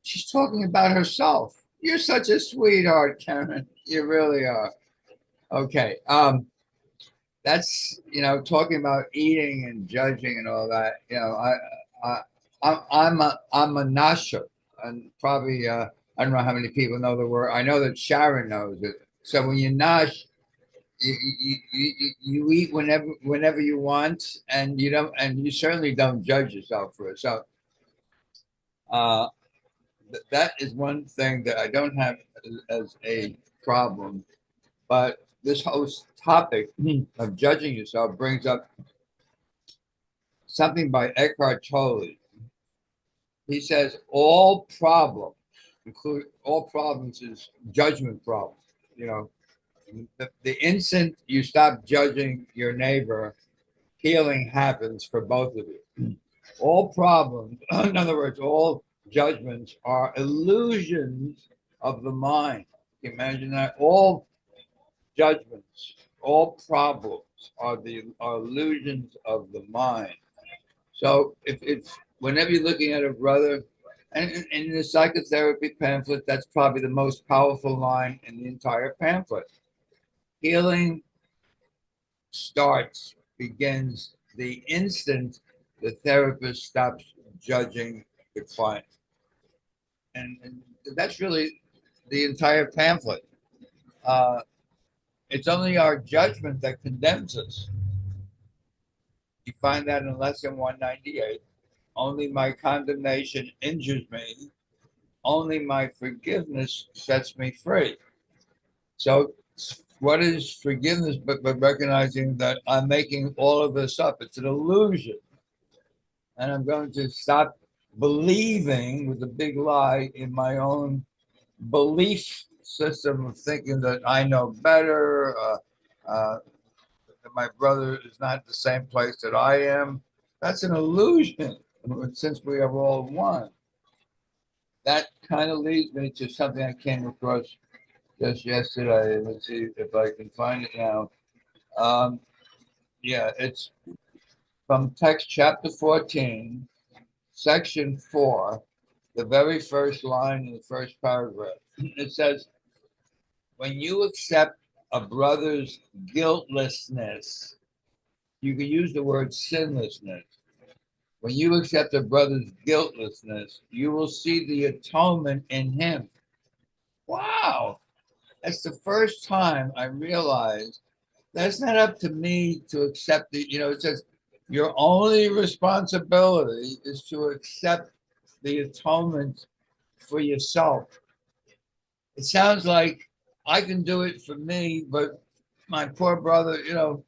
she's talking about herself. You're such a sweetheart, Karen. You really are. Okay. That's, talking about eating and judging and all that, I'm a nasher, and probably I don't know how many people know the word. I know that Sharon knows it. So when you nash, you eat whenever you want, and you certainly don't judge yourself for it. So that is one thing that I don't have as a problem. But this whole topic of judging yourself brings up something by Eckhart Tolle. He says all problems is judgment problems. The instant you stop judging your neighbor, healing happens for both of you. All problems, in other words, all judgments are illusions of the mind. Can you imagine that? All judgments, all problems are illusions of the mind. So if whenever you're looking at a brother, and in the psychotherapy pamphlet, that's probably the most powerful line in the entire pamphlet. Healing begins the instant the therapist stops judging the client. And that's really the entire pamphlet. It's only our judgment that condemns us. You find that in lesson 198. Only my condemnation injures me. Only my forgiveness sets me free. So what is forgiveness but recognizing that I'm making all of this up? It's an illusion. And I'm going to stop believing with a big lie in my own belief system of thinking that I know better, that my brother is not the same place that I am. That's an illusion, since we are all one. That kind of leads me to something I came across just yesterday. Let's see if I can find it now. It's from text chapter 14, section 4, the very first line in the first paragraph. It says, when you accept a brother's guiltlessness, you can use the word sinlessness. When you accept a brother's guiltlessness, you will see the atonement in him. Wow. that's the first time I realized that's not up to me to accept it. You know, it says your only responsibility is to accept the atonement for yourself. It sounds like I can do it for me, but my poor brother, you know,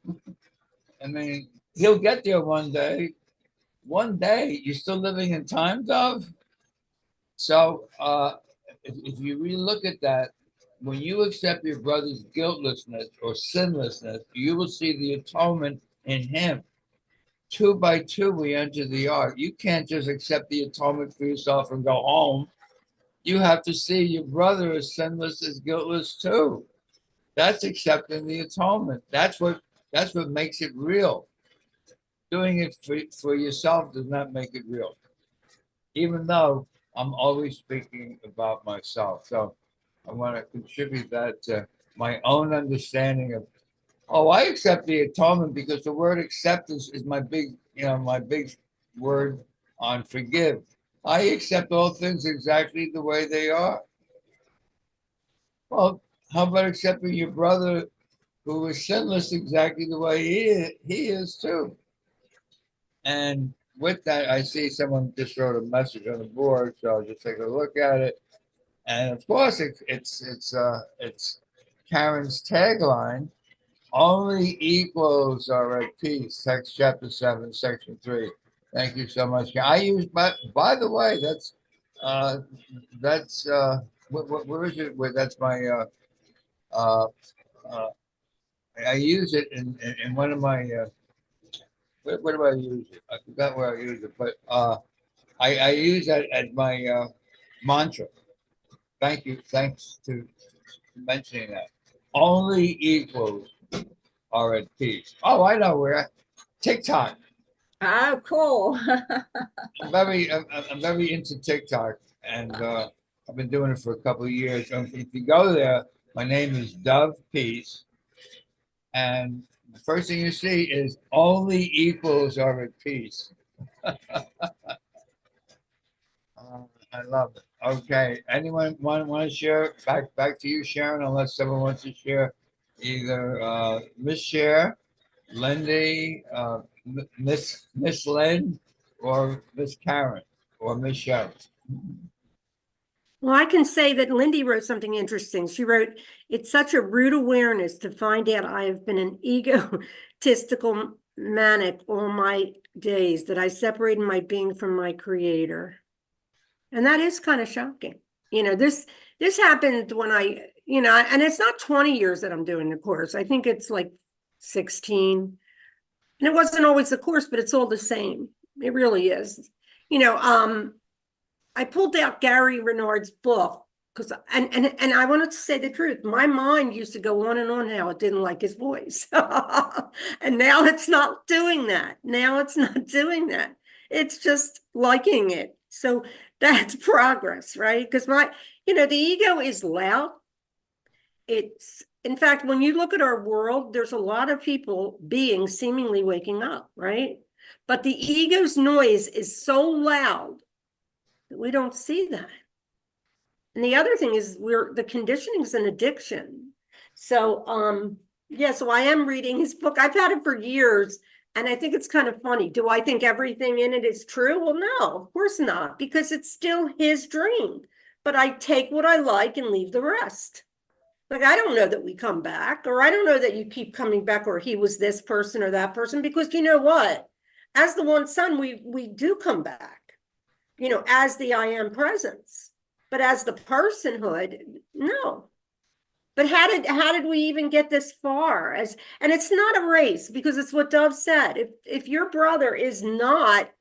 I mean, he'll get there one day. One day, you're still living in time, Dove. So, if you really look at that, when you accept your brother's guiltlessness or sinlessness, you will see the atonement in him. Two by two, we enter the ark. You can't just accept the atonement for yourself and go home. You have to see your brother as sinless, as guiltless too. That's accepting the atonement. That's what makes it real. Doing it for yourself does not make it real. Even though I'm always speaking about myself. So I want to contribute that to my own understanding of, oh, I accept the atonement because the word acceptance is my big, my big word on forgive. I accept all things exactly the way they are. Well, how about accepting your brother who is sinless exactly the way he is too? And with that, I see someone just wrote a message on the board, so I'll just take a look at it. And of course, it's Karen's tagline: "Only equals are at peace." Text chapter 7, section 3. Thank you so much. I use, by the way, that's where is it? Where that's my uh, uh, I use it in one of my where do I use it? I forgot where I use it, but I use that as my mantra. Thank you. Thanks to mentioning that. Only equals are at peace. Oh, I know where. TikTok. Oh, cool. I'm very into TikTok, and I've been doing it for a couple of years. And if you go there, my name is Dove Peace, and the first thing you see is only equals are at peace. I love it. Okay, anyone want to share? Back to you, Sharon. Unless someone wants to share, either Miss Cher, Lindy, Miss Lynn, or Miss Karen, or Miss Sharon. Well, I can say that Lindy wrote something interesting. She wrote, "It's such a rude awareness to find out I have been an egotistical manic all my days, that I separated my being from my creator." And that is kind of shocking. This happened when and it's not 20 years that I'm doing the course. I think it's like 16. And it wasn't always the course, but it's all the same. It really is. I pulled out Gary Renard's book because and I wanted to say the truth. My mind used to go on and on how it didn't like his voice. And now it's not doing that. It's just liking it. So that's progress, right? Because the ego is loud. It's, in fact, when you look at our world, there's a lot of beings seemingly waking up, right? But the ego's noise is so loud that we don't see that. And the other thing is the conditioning is an addiction. So, so I am reading his book. I've had it for years. And I think it's kind of funny. Do I think everything in it is true? Well, no, of course not, because it's still his dream. But I take what I like and leave the rest. Like, I don't know that we come back, or I don't know that you keep coming back, or he was this person or that person, because you know what? As the one son, we do come back, as the I am presence. But as the personhood, no. But how did we even get this far? And it's not a race, because it's what Dove said. If your brother is not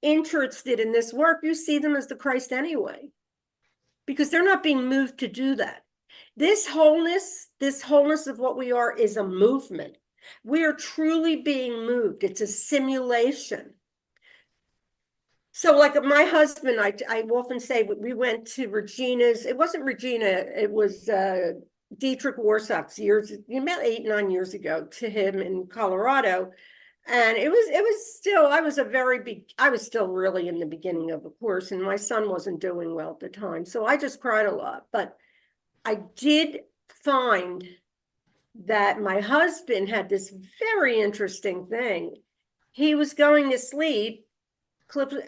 interested in this work, you see them as the Christ anyway, because they're not being moved to do that. This wholeness of what we are is a movement. We are truly being moved. It's a simulation. So like my husband, I often say we went to Regina's. It wasn't Regina. It was Dietrich Warsack's about 8, 9 years ago, to him in Colorado. And it was still, I was still really in the beginning of the course, and my son wasn't doing well at the time. So I just cried a lot, but I did find that my husband had this very interesting thing. He was going to sleep,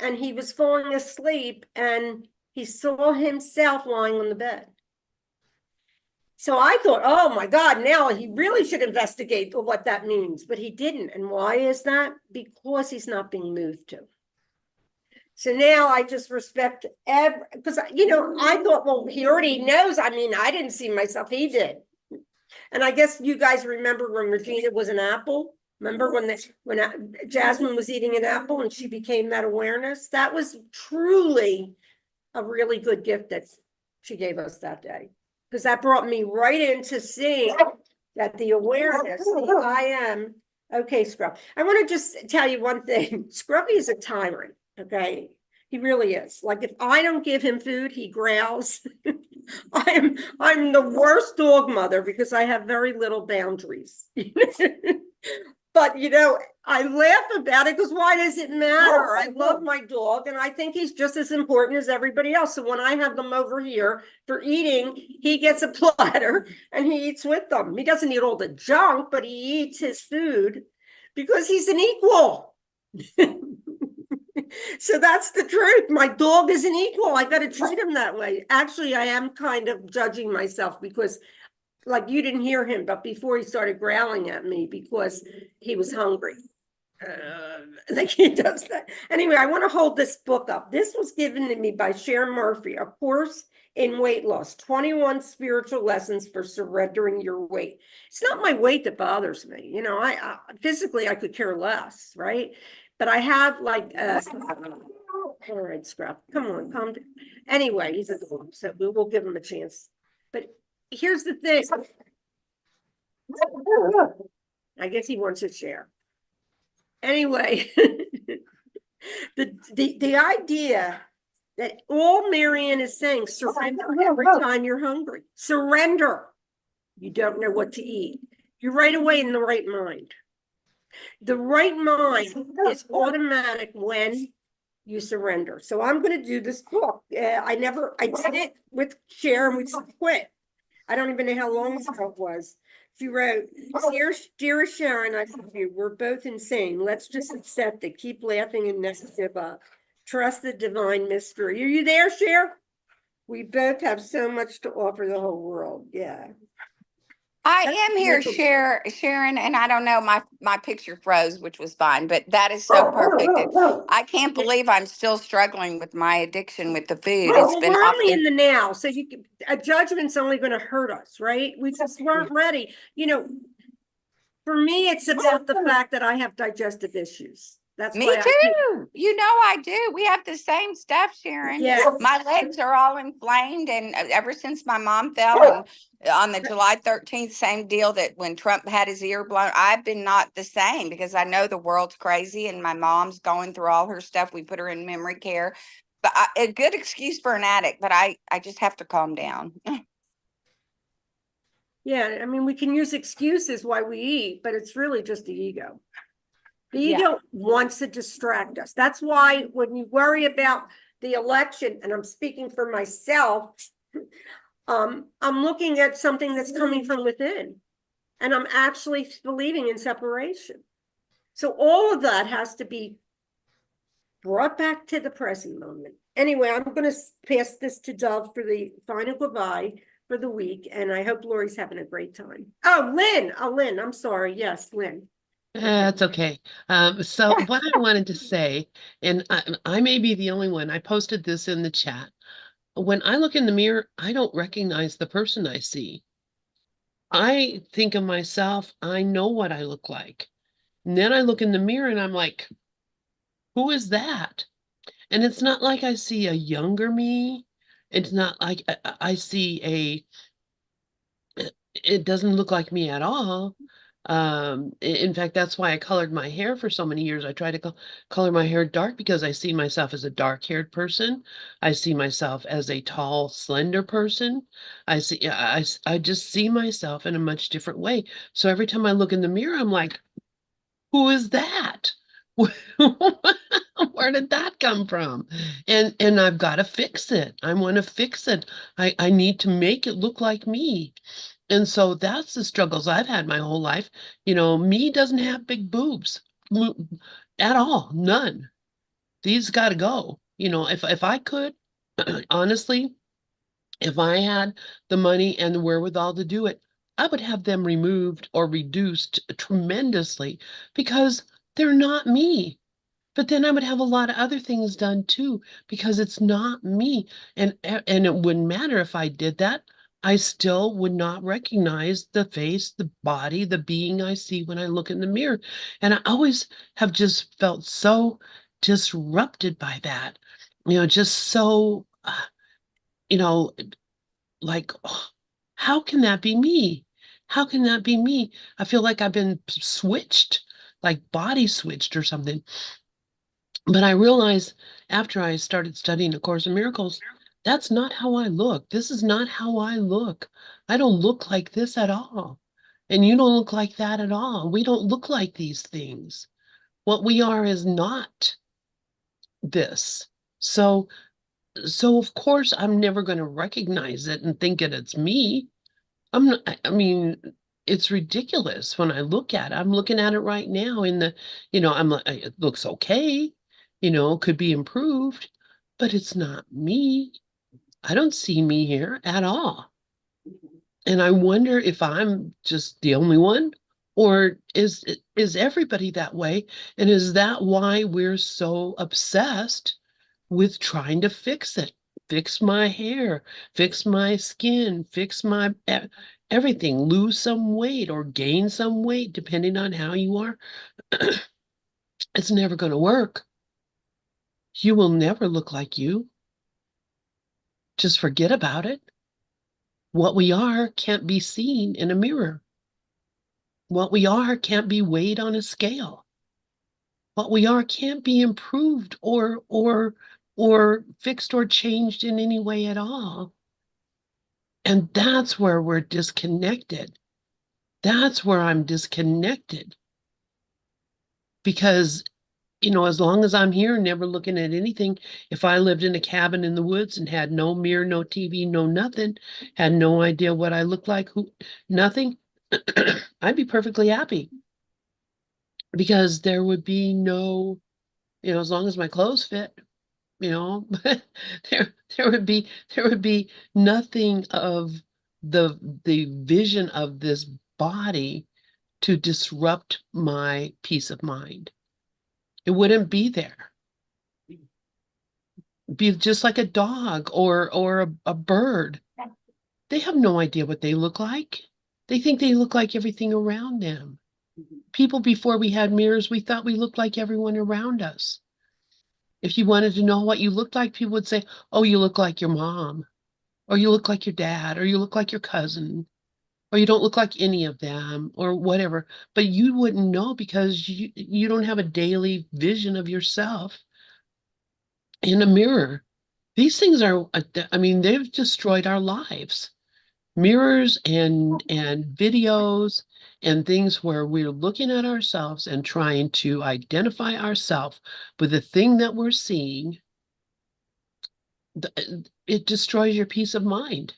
and he was falling asleep, and he saw himself lying on the bed. So I thought, oh my God, now he really should investigate what that means, but he didn't. And why is that? Because he's not being moved to. So now I just respect because, you know, I thought, well, he already knows. I mean, I didn't see myself, he did. And I guess you guys remember when Regina was an apple? Remember when Jasmine was eating an apple and she became that awareness? That was truly a really good gift that she gave us that day. Because that brought me right into seeing that the awareness, the I am. Okay, Scrub. I want to just tell you one thing. Scrubby is a tyrant, okay? He really is. Like, if I don't give him food, he growls. I'm the worst dog mother because I have very little boundaries. But, you know, I laugh about it because why does it matter? I love my dog and I think he's just as important as everybody else. So when I have them over here for eating, he gets a platter and he eats with them. He doesn't eat all the junk, but he eats his food because he's an equal. So that's the truth. My dog is an equal. I got to treat him that way. Actually, I am kind of judging myself because, like, you didn't hear him, but before he started growling at me because he was hungry. Like he does that. Anyway, I want to hold this book up. This was given to me by Sharon Murphy, A Course in Weight Loss, 21 Spiritual Lessons for Surrendering Your Weight. It's not my weight that bothers me. You know, I physically, I could care less, right? But I have like, all right, Scrub, come on, calm down. Anyway, he's a dog, so we will give him a chance. But here's the thing. I guess he wants to share. Anyway, the idea that all Marianne is saying, surrender every time you're hungry. Surrender. You don't know what to eat. You're right away in the right mind. The right mind is automatic when you surrender. So I'm going to do this book. I did it with Sharon. We just quit. I don't even know how long ago it was. She wrote, dear Sharon, I love you. We're both insane. Let's just accept it. Keep laughing and never give up. Trust the divine mystery. Are you there, Sharon? We both have so much to offer the whole world. Yeah. I am here, Sharon, and I don't know, my picture froze, which was fine, but that is so perfect. And I can't believe I'm still struggling with my addiction with the food. Well, It's been we're only awful. in the now, so a judgment's only going to hurt us, right? We just weren't ready. You know, for me, it's about the fact that I have digestive issues. That's Me why too. You know I do. We have the same stuff, Sharon. Yes. My legs are all inflamed, and ever since my mom fell and on the July 13th, same deal that when Trump had his ear blown, I've been not the same because I know the world's crazy and my mom's going through all her stuff. We put her in memory care. But a good excuse for an addict, but I just have to calm down. Yeah, I mean, we can use excuses why we eat, but it's really just the ego. The Yeah. ego wants to distract us. That's why when you worry about the election, and I'm speaking for myself, I'm looking at something that's coming from within, and I'm actually believing in separation. So all of that has to be brought back to the present moment. Anyway, I'm going to pass this to Dove for the final goodbye for the week, and I hope Lori's having a great time. Oh, Lynn, I'm sorry. Yes, Lynn. That's okay. So what I wanted to say, and I may be the only one, I posted this in the chat. When I look in the mirror, I don't recognize the person I see. I think of myself, I know what I look like. And then I look in the mirror and I'm like, who is that? And it's not like I see a younger me. It's not like I see it doesn't look like me at all. In fact, that's why I colored my hair for so many years. I try to color my hair dark because I see myself as a dark-haired person. I see myself as a tall, slender person. I just see myself in a much different way. So every time I look in the mirror, I'm like, who is that? Where did that come from? And I've got to fix it. I want to fix it. I need to make it look like me. And so that's the struggles I've had my whole life. Me doesn't have big boobs at all, none. These got to go. If I could, honestly, if I had the money and the wherewithal to do it, I would have them removed or reduced tremendously because they're not me. But then I would have a lot of other things done too because it's not me. And it wouldn't matter if I did that. I still would not recognize the face, the body, the being I see when I look in the mirror. And I always have just felt so disrupted by that. Just so you know, like, oh, how can that be me? How can that be me? I feel like I've been switched, like body switched or something. But I realized after I started studying A Course in Miracles, that's not how I look. This is not how I look. I don't look like this at all. And you don't look like that at all. We don't look like these things. What we are is not this. So of course I'm never going to recognize it and think that it's me. I'm not, I mean, it's ridiculous when I look at it. I'm looking at it right now I'm like, it looks okay, could be improved, but it's not me. I don't see me here at all. And I wonder if I'm just the only one, or is everybody that way? And is that why we're so obsessed with trying to fix it? Fix my hair, fix my skin, fix my everything, lose some weight or gain some weight, depending on how you are. It's never going to work. You will never look like you. Just forget about it. What we are can't be seen in a mirror. What we are can't be weighed on a scale. What we are can't be improved or fixed or changed in any way at all. And that's where we're disconnected. That's where I'm disconnected. Because, as long as I'm here, never looking at anything, if I lived in a cabin in the woods and had no mirror, no TV, no nothing, had no idea what I looked like, nothing, I'd be perfectly happy. Because there would be no, as long as my clothes fit, there would be nothing of the vision of this body to disrupt my peace of mind. It wouldn't be there. Be just like a dog or a bird. They have no idea what they look like. They think they look like everything around them. People, before we had mirrors, we thought we looked like everyone around us. If you wanted to know what you looked like, people would say, oh, you look like your mom, or you look like your dad, or you look like your cousin, or you don't look like any of them, or whatever. But you wouldn't know because you don't have a daily vision of yourself in a mirror. These things are, they've destroyed our lives. Mirrors and videos and things where we're looking at ourselves and trying to identify ourselves with the thing that we're seeing, it destroys your peace of mind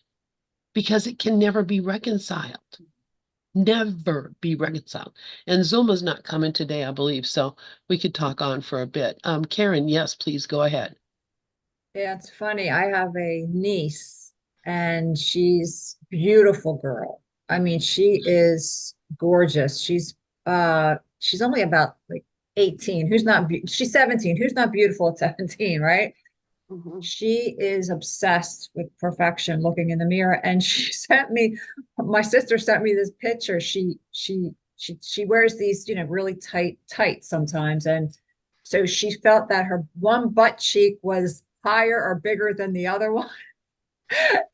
because it can never be reconciled. Never be reconciled. And Zuma's not coming today, I believe, so we could talk on for a bit. Karen, yes, please go ahead. Yeah, it's funny. I have a niece and she's a beautiful girl. I mean, she is gorgeous. She's only about like 18. She's 17. Who's not beautiful at 17, right? She is obsessed with perfection, looking in the mirror. And my sister sent me this picture. She wears these, really tight tights sometimes. And so she felt that her one butt cheek was higher or bigger than the other one.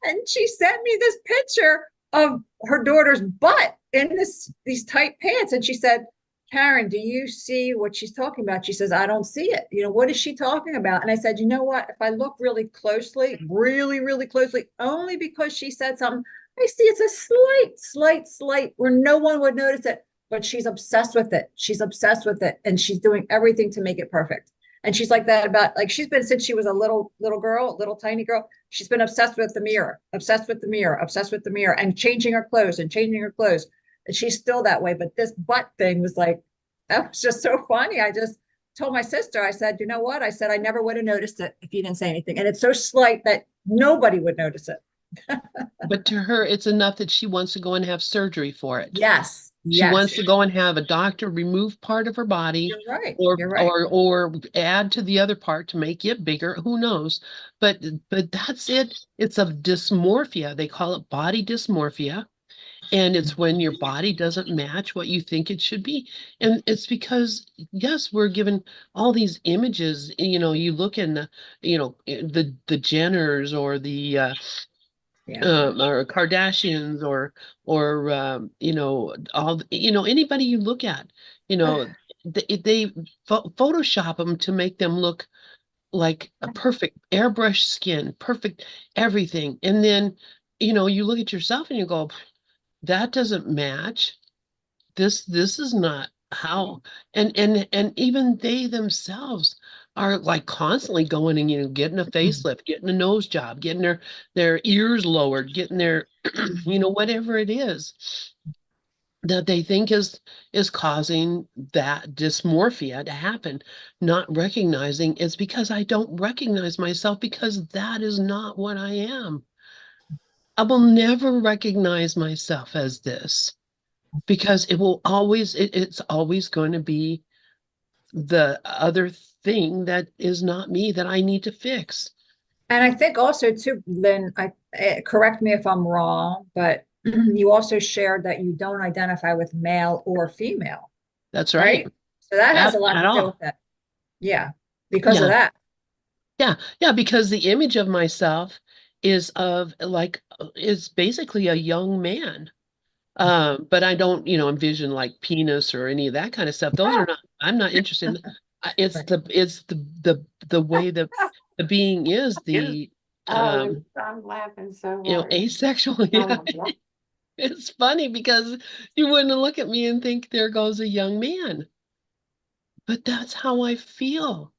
And she sent me this picture of her daughter's butt in these tight pants. And she said, Karen, do you see what she's talking about? She says, I don't see it. What is she talking about? And I said, you know what? If I look really closely, really, really closely, only because she said something, I see it's a slight where no one would notice it, but she's obsessed with it. She's obsessed with it. And she's doing everything to make it perfect. And she's like that about, like, she's been since she was a little girl, little tiny girl. She's been obsessed with the mirror, obsessed with the mirror, obsessed with the mirror, and changing her clothes and changing her clothes. And she's still that way. But this butt thing was like, that was just so funny. I just told my sister, I said, you know what? I said, I never would have noticed it if you didn't say anything. And it's so slight that nobody would notice it. But to her, it's enough that she wants to go and have surgery for it. Yes. She wants Yes. to go and have a doctor remove part of her body You're right. or You're right. or add to the other part to make it bigger. Who knows? But that's it. It's a dysmorphia. They call it body dysmorphia. And it's when your body doesn't match what you think it should be. And it's because, yes, we're given all these images. You know, you look in the Jenners or the Yeah. or Kardashians or all anybody you look at, they Photoshop them to make them look like a perfect airbrush skin, perfect everything. And then, you look at yourself and you go, that doesn't match. This is not how. And even they themselves are like constantly going and getting a facelift, getting a nose job, getting their ears lowered, getting their whatever it is that they think is causing that dysmorphia to happen, not recognizing it's because I don't recognize myself, because that is not what I am. I will never recognize myself as this, because it's always going to be the other thing that is not me that I need to fix. And I think also too, Lynn, correct me if I'm wrong, but you also shared that you don't identify with male or female, That's right? right. So that has a lot At to do all. with it. Yeah, because of Yeah. that. Yeah, because the image of myself is basically a young man. But I don't, envision like penis or any of that kind of stuff. Those are not, I'm not interested in. It's Right. the way the being is, the I'm laughing so hard. asexual. Yeah. It's funny because you wouldn't look at me and think there goes a young man. But that's how I feel.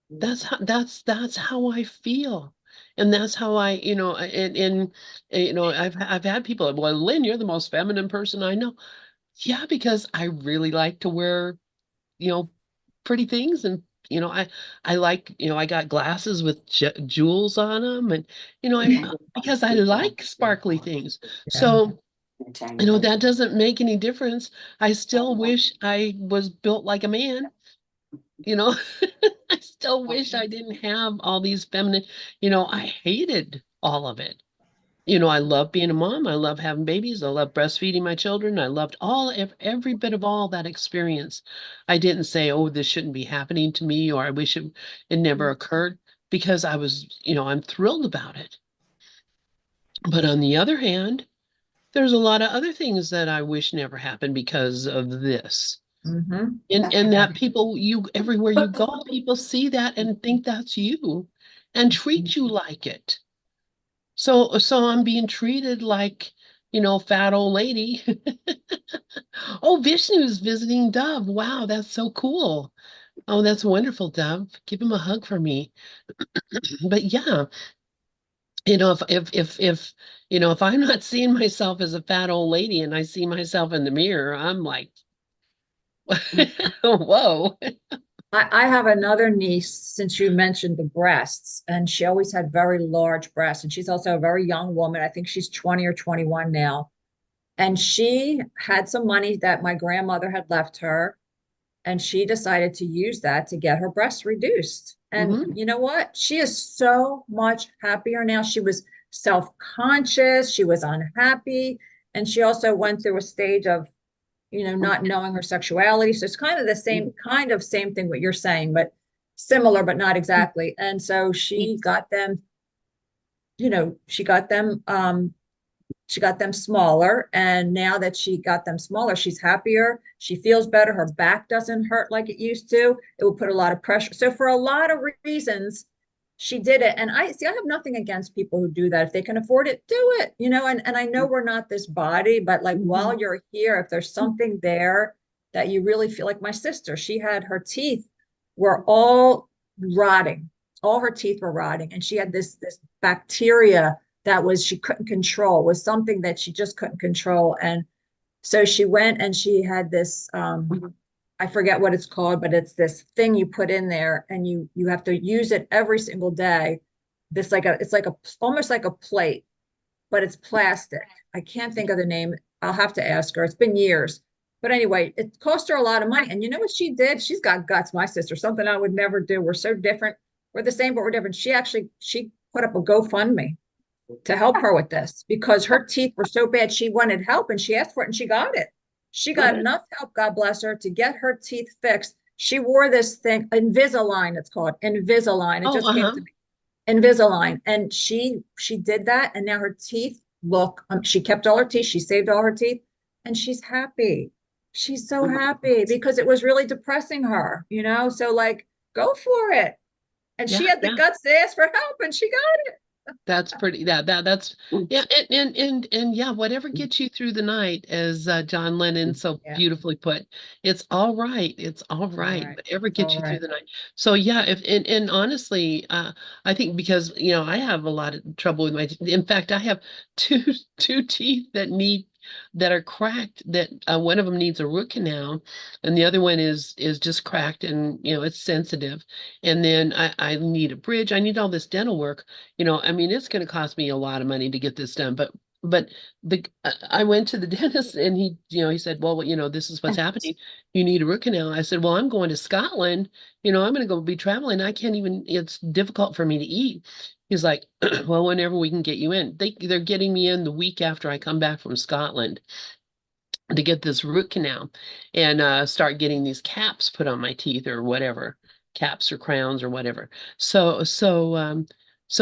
That's how I feel. And that's how I, I've had people, well, Lynn, you're the most feminine person I know. Yeah, because I really like to wear, you know, pretty things, and I like, I got glasses with jewels on them, and because I like sparkly things. Yeah. So, that doesn't make any difference. I still wish I was built like a man, you know. I still wish I didn't have all these feminine, I hated all of it. I love being a mom. I love having babies. I love breastfeeding my children. I loved every bit of all that experience. I didn't say, oh, this shouldn't be happening to me, or I wish it never occurred, because I was, I'm thrilled about it. But on the other hand, there's a lot of other things that I wish never happened because of this. Mm-hmm. And that people, everywhere you go, people see that and think that's you and treat you like it. So I'm being treated like, fat old lady. Oh, Vishnu's visiting Dove. Wow, that's so cool. Oh, that's wonderful, Dove. Give him a hug for me. But yeah, if I'm not seeing myself as a fat old lady and I see myself in the mirror, I'm like, whoa. I have another niece, since you mentioned the breasts, and she always had very large breasts. And she's also a very young woman. I think she's 20 or 21 now. And she had some money that my grandmother had left her, and she decided to use that to get her breasts reduced. And Mhm. you know what? She is so much happier now. She was self-conscious, she was unhappy, and she also went through a stage of, not knowing her sexuality. So it's kind of the same thing what you're saying, but similar, but not exactly. And so she got them, she got them smaller. And now that she got them smaller, she's happier. She feels better. Her back doesn't hurt like it used to. It will put a lot of pressure. So for a lot of reasons, she did it. And I have nothing against people who do that. If they can afford it, do it, and I know we're not this body, but like while you're here, if there's something there that you really feel, like my sister, she had her teeth were all rotting. All her teeth were rotting. And she had this bacteria that was, she couldn't control, was something that she just couldn't control. And so she went and she had this, I forget what it's called, but it's this thing you put in there and you have to use it every single day. This like a, it's like a, almost like a plate, but it's plastic. I can't think of the name. I'll have to ask her. It's been years. But anyway, it cost her a lot of money. And you know what she did? She's got guts, my sister, something I would never do. We're so different. We're the same, but we're different. She put up a GoFundMe to help her with this because her teeth were so bad. She wanted help and she asked for it and she got it. She got enough help, God bless her, to get her teeth fixed. She wore this thing, Invisalign, it's called Invisalign. It just came to me. Invisalign. And she did that. And now her teeth look, she kept all her teeth. She saved all her teeth and she's happy. She's so happy because it was really depressing her, you know? So like, go for it. And she had the guts to ask for help and she got it. That's pretty, that's, yeah. And yeah, whatever gets you through the night, as John Lennon so beautifully put, it's all right. It's all right. Whatever gets you through the night. So yeah, and honestly, I think because, you know, I have a lot of trouble with my, in fact, I have two teeth that are cracked, that one of them needs a root canal and the other one is just cracked and, you know, it's sensitive. And then I need a bridge. I need all this dental work. You know, I mean, it's going to cost me a lot of money to get this done, but I went to the dentist and he, you know, he said, well, you know, this is what's happening. You need a root canal. I said, well, I'm going to Scotland. You know, I'm going to go be traveling. I can't even, it's difficult for me to eat. He's like, well, whenever we can get you in. They're getting me in the week after I come back from Scotland to get this root canal and start getting these caps put on my teeth or whatever, caps or crowns or whatever. So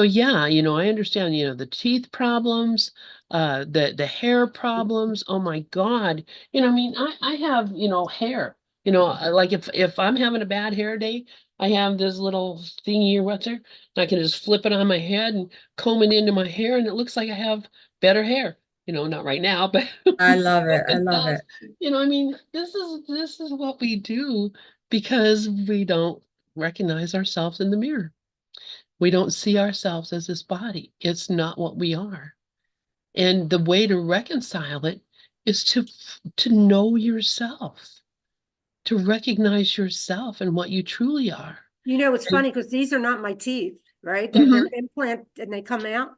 yeah, you know, I understand, you know, the teeth problems, the hair problems. Oh my God. You know, I mean, I have, you know, hair, you know, like if I'm having a bad hair day, I have this little thingy or what's there, and I can just flip it on my head and comb it into my hair, and it looks like I have better hair. You know, not right now, but I love it. I it love does. it. You know, I mean, this is what we do because we don't recognize ourselves in the mirror. We don't see ourselves as this body. It's not what we are. And the way to reconcile it is to know yourself, to recognize yourself and what you truly are. You know, it's And- funny because these are not my teeth, right? Mhm. They're implant and they come out.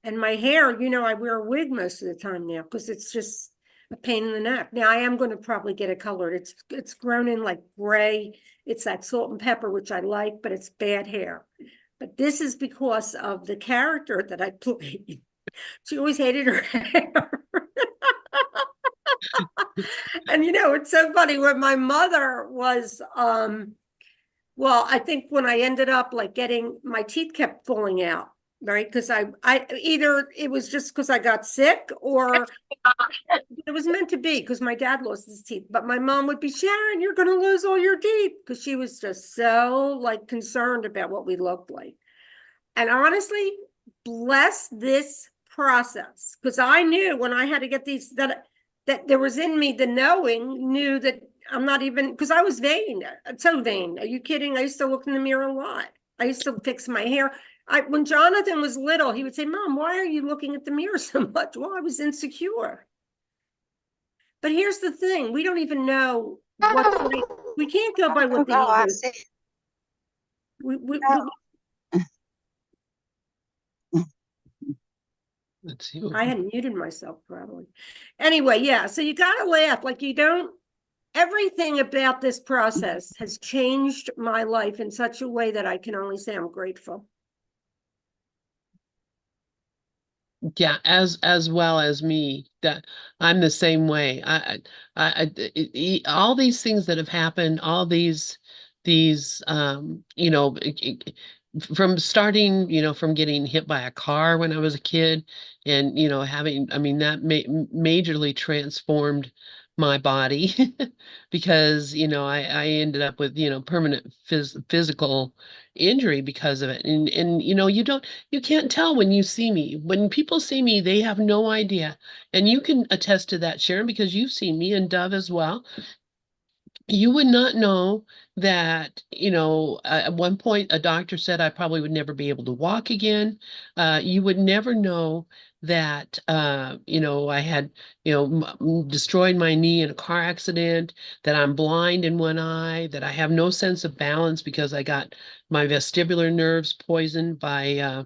And my hair, you know, I wear a wig most of the time now because it's just a pain in the neck. Now I am going to probably get it colored. It's grown in like gray. It's that salt and pepper, which I like, but it's bad hair. But this is because of the character that I played. She always hated her hair. And you know, it's so funny when my mother was well, I think when I ended up like getting my teeth kept falling out, right? Because I either it was just because I got sick or it was meant to be because my dad lost his teeth. But my mom would be, Sharon, you're gonna lose all your teeth because she was just so like concerned about what we looked like. And honestly, bless this process because I knew when I had to get these that there was in me the knowing, knew that I'm not even, because I was vain, so vain. Are you kidding? I used to look in the mirror a lot. I used to fix my hair. When Jonathan was little, he would say, Mom, why are you looking at the mirror so much? Well, I was insecure. But here's the thing, we don't even know what's right. We can't go by what the ego is. That's you. I had muted myself probably. Anyway, yeah, so you gotta laugh. Like you don't, everything about this process has changed my life in such a way that I can only say I'm grateful. Yeah, as well as me, that I'm the same way. All these things that have happened, all these you know, from starting, you know, from getting hit by a car when I was a kid, and you know, having, I mean, that majorly transformed my body because you know I ended up with, you know, permanent physical injury because of it, and you know, you can't tell when you see me. When people see me, they have no idea. And you can attest to that, Sharon, because you've seen me, and Dove as well. You would not know that, you know, at one point a doctor said I probably would never be able to walk again. You would never know that, you know, I had, you know, destroyed my knee in a car accident, that I'm blind in one eye, that I have no sense of balance because I got my vestibular nerves poisoned by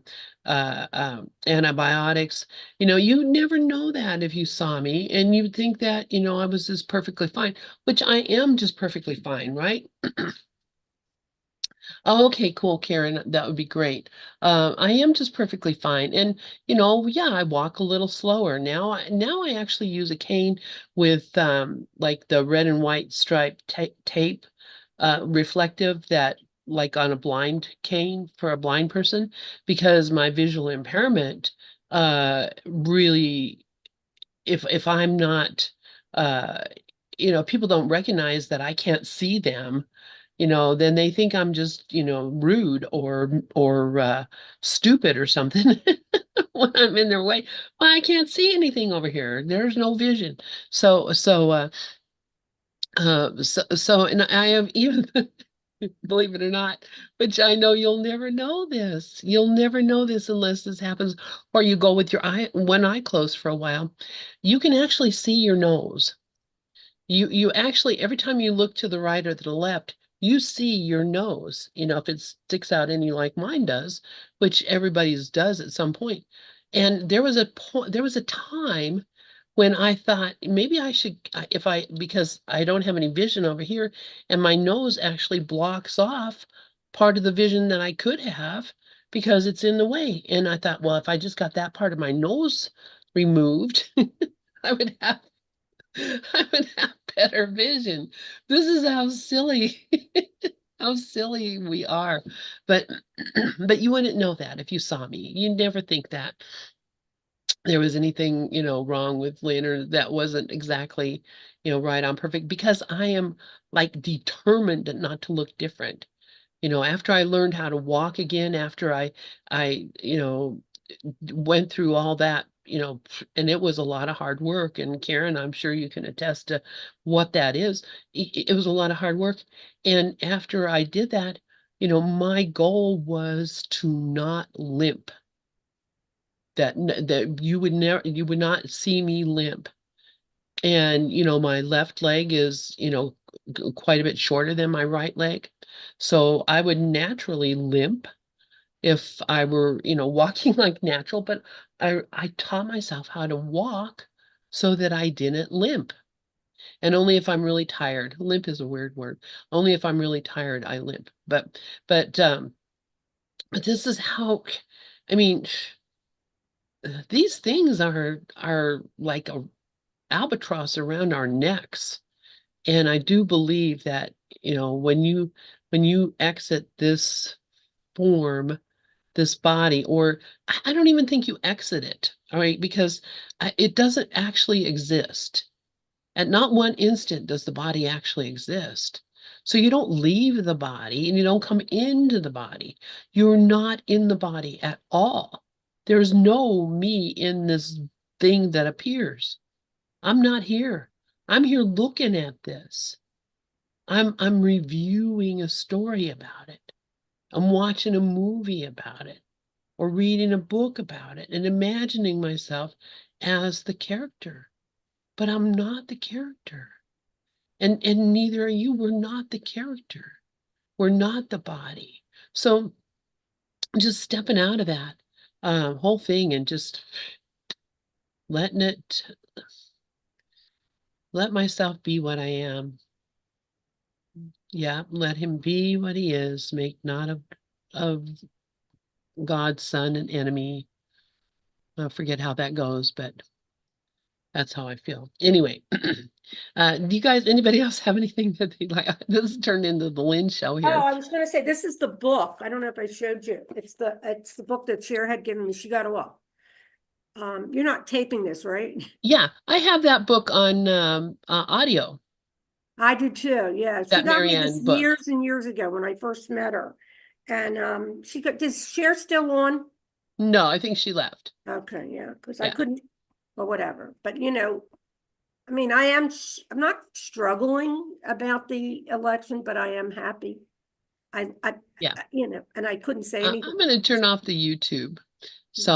antibiotics. You know, you never know that if you saw me, and you'd think that, you know, I was just perfectly fine, which I am just perfectly fine, right? Oh, okay, cool, Karen. That would be great. I am just perfectly fine. And, you know, yeah, I walk a little slower now. Now I actually use a cane with like the red and white stripe tape, reflective, that like on a blind cane for a blind person, because my visual impairment really, if I'm not, uh you know, people don't recognize that I can't see them, you know, then they think I'm just, you know, rude or stupid or something when I'm in their way. Well, I can't see anything over here. There's no vision. So and I have even believe it or not, which I know you'll never know this. You'll never know this unless this happens, or you go with your one eye closed for a while. You can actually see your nose. You actually, every time you look to the right or to the left, you see your nose, you know, if it sticks out any like mine does, which everybody's does at some point. And there was a time when I thought maybe I should, if I, because I don't have any vision over here, and my nose actually blocks off part of the vision that I could have because it's in the way. And I thought, well, if I just got that part of my nose removed, I would have I would have better vision. This is how silly, how silly we are. But but you wouldn't know that if you saw me. You never think that there was anything, you know, wrong with Lynn, or that wasn't exactly, you know, right on perfect, because I am like determined not to look different. You know, after I learned how to walk again, after you know, went through all that, you know, and it was a lot of hard work. And Karen, I'm sure you can attest to what that is. It was a lot of hard work. And after I did that, you know, my goal was to not limp. That you would never, you would not see me limp. And, you know, my left leg is, you know, quite a bit shorter than my right leg. So I would naturally limp if I were, you know, walking like natural, but I taught myself how to walk so that I didn't limp. And only if I'm really tired. Limp is a weird word. Only if I'm really tired, I limp. But but this is how, I mean, these things are like a albatross around our necks. And I do believe that, you know, when you exit this form, this body, or I don't even think you exit it, all right, because it doesn't actually exist. At not one instant does the body actually exist. So you don't leave the body and you don't come into the body. You're not in the body at all. There's no me in this thing that appears. I'm not here. I'm here looking at this. I'm reviewing a story about it. I'm watching a movie about it, or reading a book about it and imagining myself as the character. But I'm not the character. And neither are you. We're not the character. We're not the body. So just stepping out of that whole thing and just letting it, let myself be what I am. Yeah, let him be what he is. Make not of God's son an enemy. I forget how that goes, but that's how I feel. Anyway, do you guys, anybody else have anything that they like? This has turned into the Lynn show Oh, here. I was gonna say, this is the book. I don't know if I showed you. It's the book that Cher had given me. She got it all. You're not taping this, right? Yeah, I have that book on audio, I do too. Yeah, she that got me this Marianne book. years and years ago when I first met her, and she got. Is Cher still on? No, I think she left. Okay, yeah, because I Yeah. couldn't, or whatever. But you know, I mean, I'm not struggling about the election, but I am happy. Yeah. You know, and I couldn't say anything. I'm gonna turn off the YouTube. So